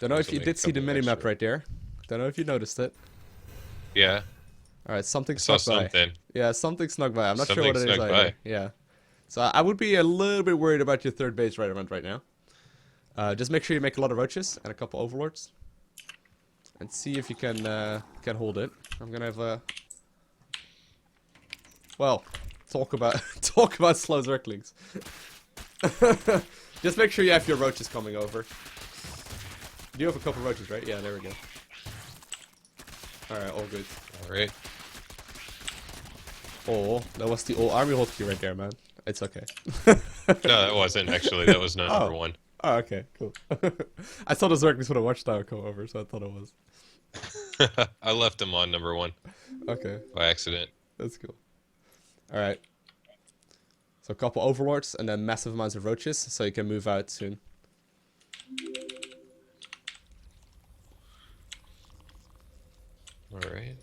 Don't know This if will you make did a see the couple minimap extra. right there. Don't know if you noticed it. Yeah, Alright, something I saw snuck by. something. Yeah, something snuck by. I'm not sure Something what it is snuck either. by. Yeah. So I would be a little bit worried about your third base right around right now. Just make sure you make a lot of roaches and a couple overlords. And see if you can hold it. I'm gonna have a... Well, talk about talk about slow zerglings. Just make sure you have your roaches coming over. You have a couple roaches, right? Yeah, there we go. Alright, all good. Alright. Oh, that was the old army hold key right there, man. It's okay. No, that wasn't actually. That was number Oh. one. Oh, okay, cool. I saw the Zerglings with a watchtower come over, so I thought it was. I left them on number one Okay, by accident. that's cool. Alright. So a couple overlords and then massive amounts of roaches, so you can move out soon. Alright.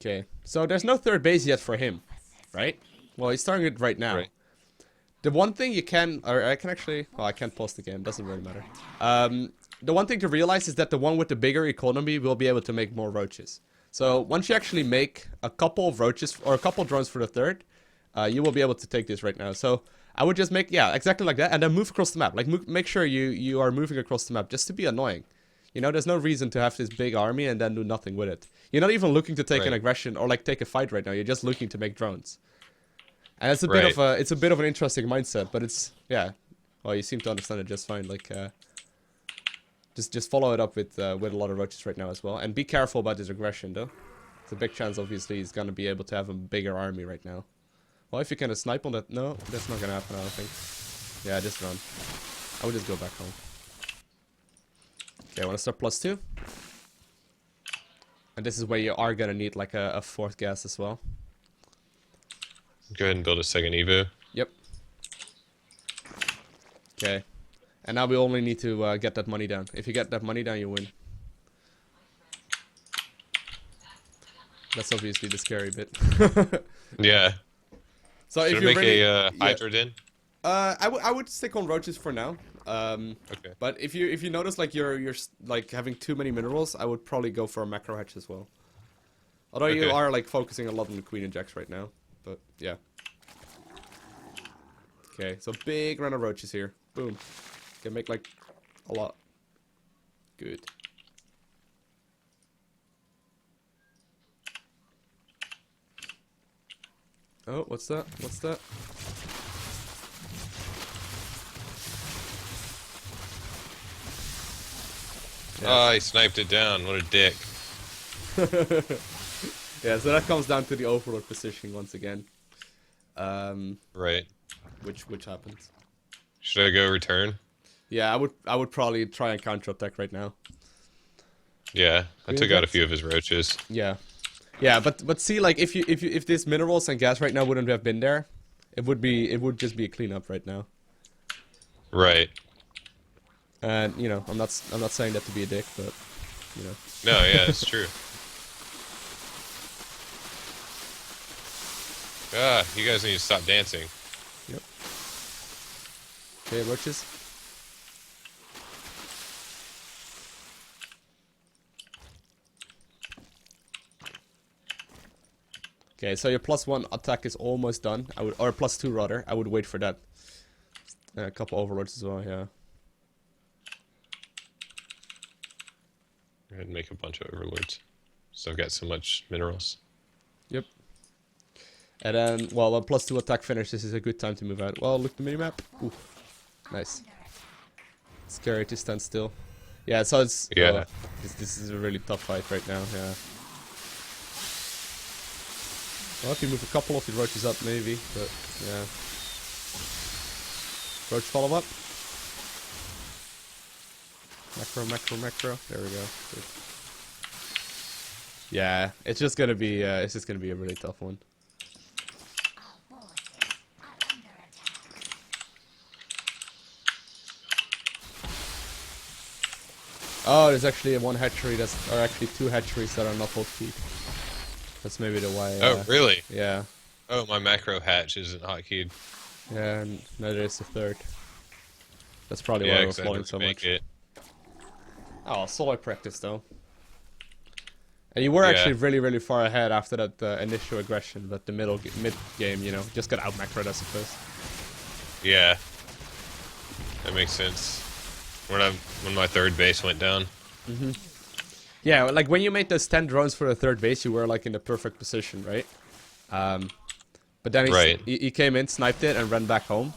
Okay, so there's no third base yet for him, right? Well, he's starting it right now. Right. The one thing you can, or I can actually, well, I can't pause the game, doesn't really matter. The one thing to realize is that the one with the bigger economy will be able to make more roaches. So once you actually make a couple of roaches, or a couple drones for the third, you will be able to take this right now. So I would just make, yeah, exactly like that, and then move across the map. Like, make sure you are moving across the map, just to be annoying. You know, there's no reason to have this big army and then do nothing with it. You're not even looking to take an Right. aggression or like take a fight right now. You're just looking to make drones. And it's a bit of a, it's a bit of an interesting mindset, but it's, yeah. Well, you seem to understand it just fine. Like, just follow it up with a lot of roaches right now as well, and be careful about his aggression though. It's a big chance, obviously, he's gonna be able to have a bigger army right now. Well, if you can snipe on that, no, that's not gonna happen. I don't think. Yeah, just run. I would just go back home. Okay, I want to start +2. And this is where you are gonna need like a fourth gas as well. Go ahead and build a second Evo. Yep. Okay. And now we only need to get that money down. If you get that money down, you win. That's obviously the scary bit. Yeah. So Should if I you make really, a Hydra den? I would stick on roaches for now. Okay. But if you notice like you're like having too many minerals, I would probably go for a macro hatch as well. Although you Okay. are like focusing a lot on the queen and jacks right now, but yeah. Okay, so big run of roaches here. Boom. Can make like a lot. Good. Oh, what's that? What's that? Oh, he sniped it down. What a dick. Yeah, so that comes down to the overlord positioning once again. Right. Which happens. Should I go return? Yeah, I would probably try and counterattack right now. Yeah, I Queen took out a jacks? few of his roaches. Yeah. Yeah, but see, like if this minerals and gas right now wouldn't have been there, it would just be a cleanup right now. Right. And you know, I'm not saying that to be a dick, but you know. No, yeah, it's true. Ah, you guys need to stop dancing. Yep. Okay, roaches. Okay, so your +1 attack is almost done. I would, or +2 rather. I would wait for that. A couple overlords as well. Yeah. Go ahead and make a bunch of overlords. So I've got so much minerals. Yep. And then, well, when +2 attack finishes, is a good time to move out. Well, look the minimap. Ooh, nice. Scary to stand still. Yeah, so it's Yeah. this is a really tough fight right now. Yeah. Well, if you move a couple of the roaches up, maybe, but yeah. Roach follow up. Macro, macro, macro. There we go. Good. Yeah, it's just gonna be a really tough one. Oh, there's actually one hatchery or actually two hatcheries that are not hotkeyed. That's maybe the why. Oh, really? Yeah. Oh, my macro hatch isn't hotkeyed. Yeah, and neither is the third. That's probably why Yeah, we're because I had to floating so remake much. it. Oh, solid practice though. And you were Yeah, actually really, really far ahead after that initial aggression, but the mid game, you know, just got out macroed, I suppose. yeah, that makes sense. When my third base went down. Yeah, like when you made those 10 drones for the third base, you were like in the perfect position, right? But then Right. he came in, sniped it, and ran back home.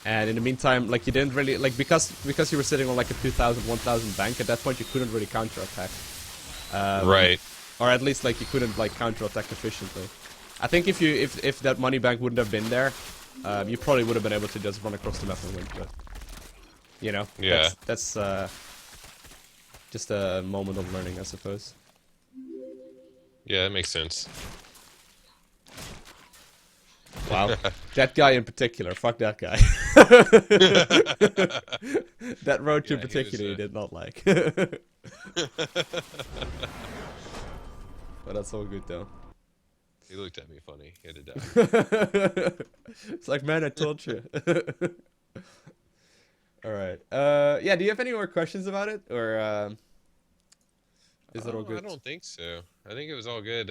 And in the meantime, like you didn't really like because you were sitting on like a 2,000, 1,000 bank. At that point, you couldn't really counterattack. Right. Or at least like you couldn't like counterattack efficiently. I think if that money bank wouldn't have been there, you probably would have been able to just run across the map and win. But you know, Yeah. that's just a moment of learning, I suppose. Yeah, that makes sense. Wow, that guy in particular, fuck that guy. That roach in Yeah, he was, particular, he did not like. But that's all good though. He looked at me funny. He had to die. It's like, man, I told you. All right. Yeah. Do you have any more questions about it, or is it all I good? don't think so. I think it was all good.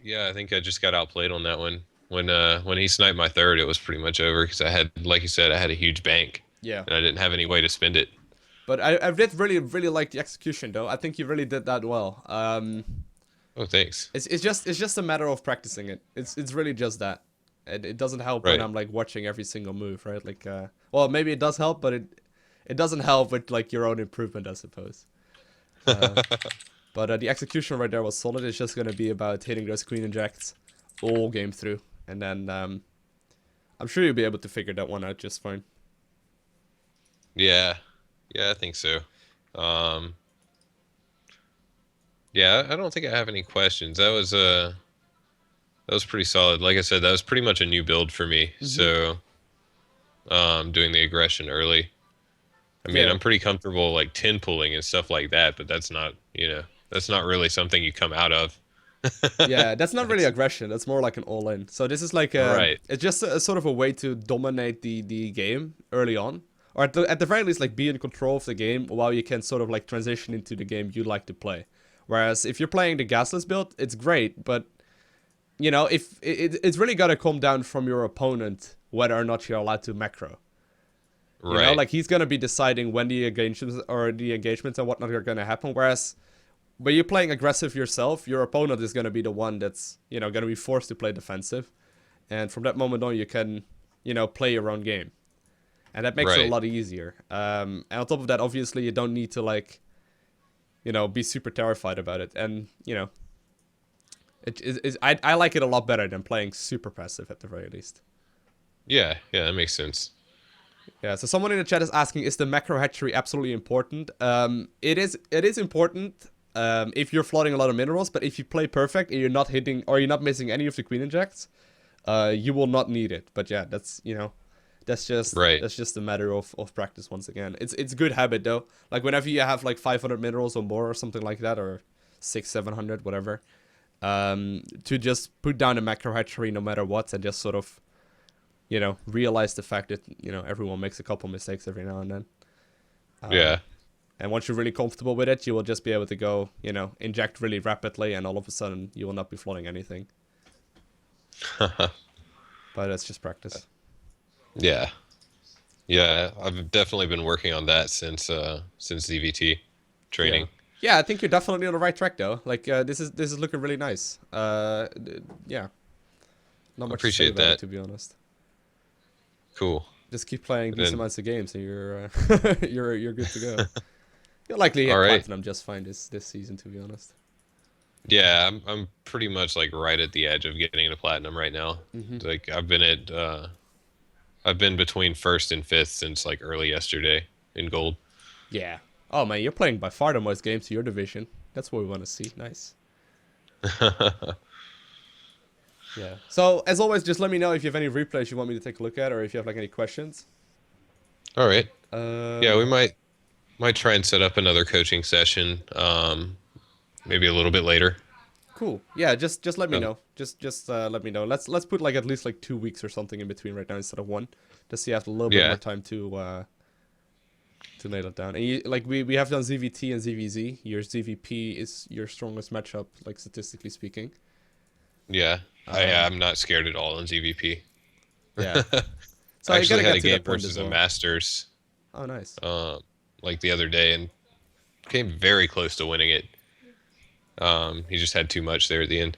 Yeah, I think I just got outplayed on that one. When he sniped my third, it was pretty much over because I had, like you said, I had a huge bank Yeah. and I didn't have any way to spend it. But I did really, really like the execution, though. I think you really did that well. Oh, thanks. It's just a matter of practicing it. It's really just that. It doesn't help when Right. I'm like watching every single move, right? Like, well, maybe it does help, but it doesn't help with like your own improvement, I suppose. But the execution right there was solid. It's just gonna be about hitting those queen injects all game through, and then I'm sure you'll be able to figure that one out just fine. Yeah. Yeah, I think so. Um, yeah, I don't think I have any questions. That was pretty solid. Like I said, that was pretty much a new build for me. So, doing the aggression early. I mean, Yeah. I'm pretty comfortable like 10 pulling and stuff like that, but that's not, that's not really something you come out of. Yeah, that's not really That's aggression. That's more like an all-in. So this is like right. it's just a sort of a way to dominate the game early on, or at the very least, like be in control of the game while you can sort of like transition into the game you like to play. Whereas if you're playing the Gasless build, it's great, but you know, if it's really gotta come down from your opponent whether or not you're allowed to macro. You know, Right. like he's gonna be deciding when the engagements and whatnot are gonna happen. Whereas when you're playing aggressive yourself, your opponent is gonna be the one that's, you know, gonna be forced to play defensive. And from that moment on, you can, you know, play your own game, and that makes it a Right. lot easier. And on top of that, obviously, you don't need to like, you know, be super terrified about it. And you know, I like it a lot better than playing super passive at the very least. Yeah, yeah, that makes sense. Yeah, so someone in the chat is asking, is the macro hatchery absolutely important? It is important if you're flooding a lot of minerals, but if you play perfect and you're not hitting or you're not missing any of the queen injects, you will not need it. But yeah, that's, you know, Right. that's just a matter of practice once again. It's good habit though. Like whenever you have like 500 minerals or more or something like that, or 700, whatever, to just put down a macro hatchery no matter what, and just sort of, you know, realize the fact that, you know, everyone makes a couple mistakes every now and then. Yeah. And once you're really comfortable with it, you will just be able to go, you know, inject really rapidly, and all of a sudden you will not be flooding anything. But it's just practice. Yeah. Yeah, I've definitely been working on that since ZVT Yeah. training. Yeah, I think you're definitely on the right track though. Like this is looking really nice. Yeah, not I much to say appreciate about it, that. to be honest. Cool. Just keep playing And decent then, amounts of games, and you're you're good to go. You'll likely all hit right. platinum just fine this season, to be honest. Yeah, I'm pretty much like right at the edge of getting to platinum right now. Like I've been between first and fifth since like early yesterday in gold. Yeah. Oh man, you're playing by far the most games to your division. That's what we want to see. Nice. Yeah. So as always, just let me know if you have any replays you want me to take a look at, or if you have like any questions. All right. Yeah, Um. we might Might try and set up another coaching session, maybe a little bit later. Cool. Yeah, just let me Um, know. Just let me know. Let's put like at least like 2 weeks or something in between right now instead of one, just so you have a little bit more yeah, time to nail it down. And you, like we have done ZVT and ZVZ. Your ZVP is your strongest matchup, like statistically speaking. yeah. Um, I'm not scared at all in ZVP. yeah. So I you actually gotta had get a to game that point as versus a well. Masters, Oh, nice. uh, like the other day, and came very close to winning it. He just had too much there at the end.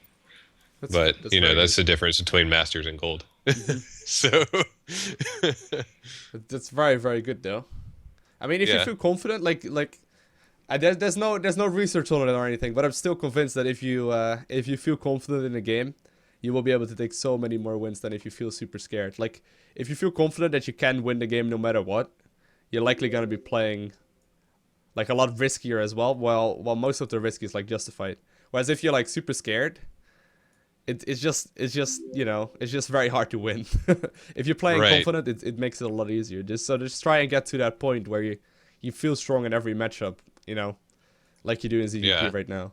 But That's very good. that's the difference between Masters and Gold. Hmm. So, That's very good though. I mean, if you yeah, feel confident, there's no research on it or anything, but I'm still convinced that if you feel confident in a game, you will be able to take so many more wins than if you feel super scared. Like if you feel confident that you can win the game no matter what, you're likely gonna be playing like a lot riskier as well. While most of the risk is like justified. Whereas if you're like super scared, it's just it's just very hard to win. If you're playing right. confident, it makes it a lot easier. Just try and get to that point where you feel strong in every matchup. Like you do in ZVP Yeah, right now.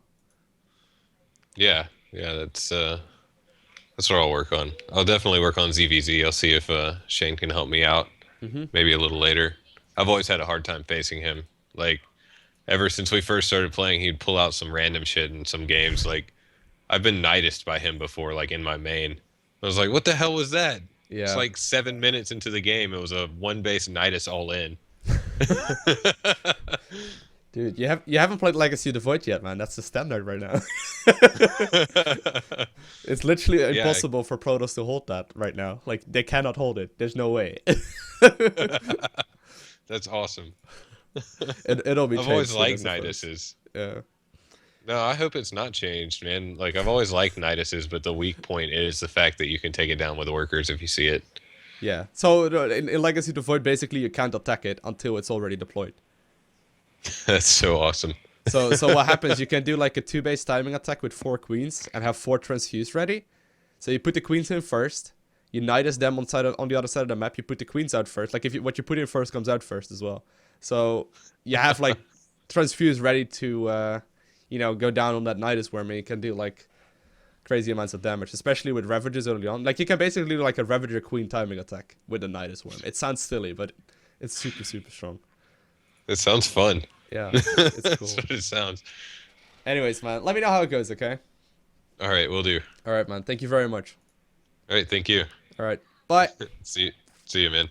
yeah. That's what I'll work on. I'll definitely work on ZVZ. I'll see if Shane can help me out. Hmm. Maybe a little later. I've always had a hard time facing him. Like ever since we first started playing, he'd pull out some random shit in some games. Like I've been nidused by him before, like in my main. I was like, what the hell was that? It's Yeah, like 7 minutes into the game. It was a one base nidus all in. dude, you haven't played Legacy of the Void yet, man. That's the standard right now. It's literally Yeah, impossible for Protoss to hold that right now. Like they cannot hold it. There's no way. that's awesome. It'll be I've changed always soon, I liked suppose. niduses. Yeah. No, I hope it's not changed, man. Like I've always liked niduses, but the weak point is the fact that you can take it down with workers if you see it. Yeah. So in Legacy of the Void, basically you can't attack it until it's already deployed. That's so awesome. So what happens? You can do like a 2 base timing attack with 4 queens and have 4 transfuse ready. So you put the queens in first. You nidus them on the other side of the map. You put the queens out first. Like if what you put in first comes out first as well. So you have like transfuse ready to go down on that nidus worm, and you can do like crazy amounts of damage, especially with ravages early on. Like you can basically do like a ravager queen timing attack with the nidus worm. It sounds silly, but it's super strong. It sounds fun. Yeah, it's That's cool. what it sounds. Anyways, man, let me know how it goes, okay? All right, we'll do. All right, man. Thank you very much. All right, thank you. All right. Bye. See you, man.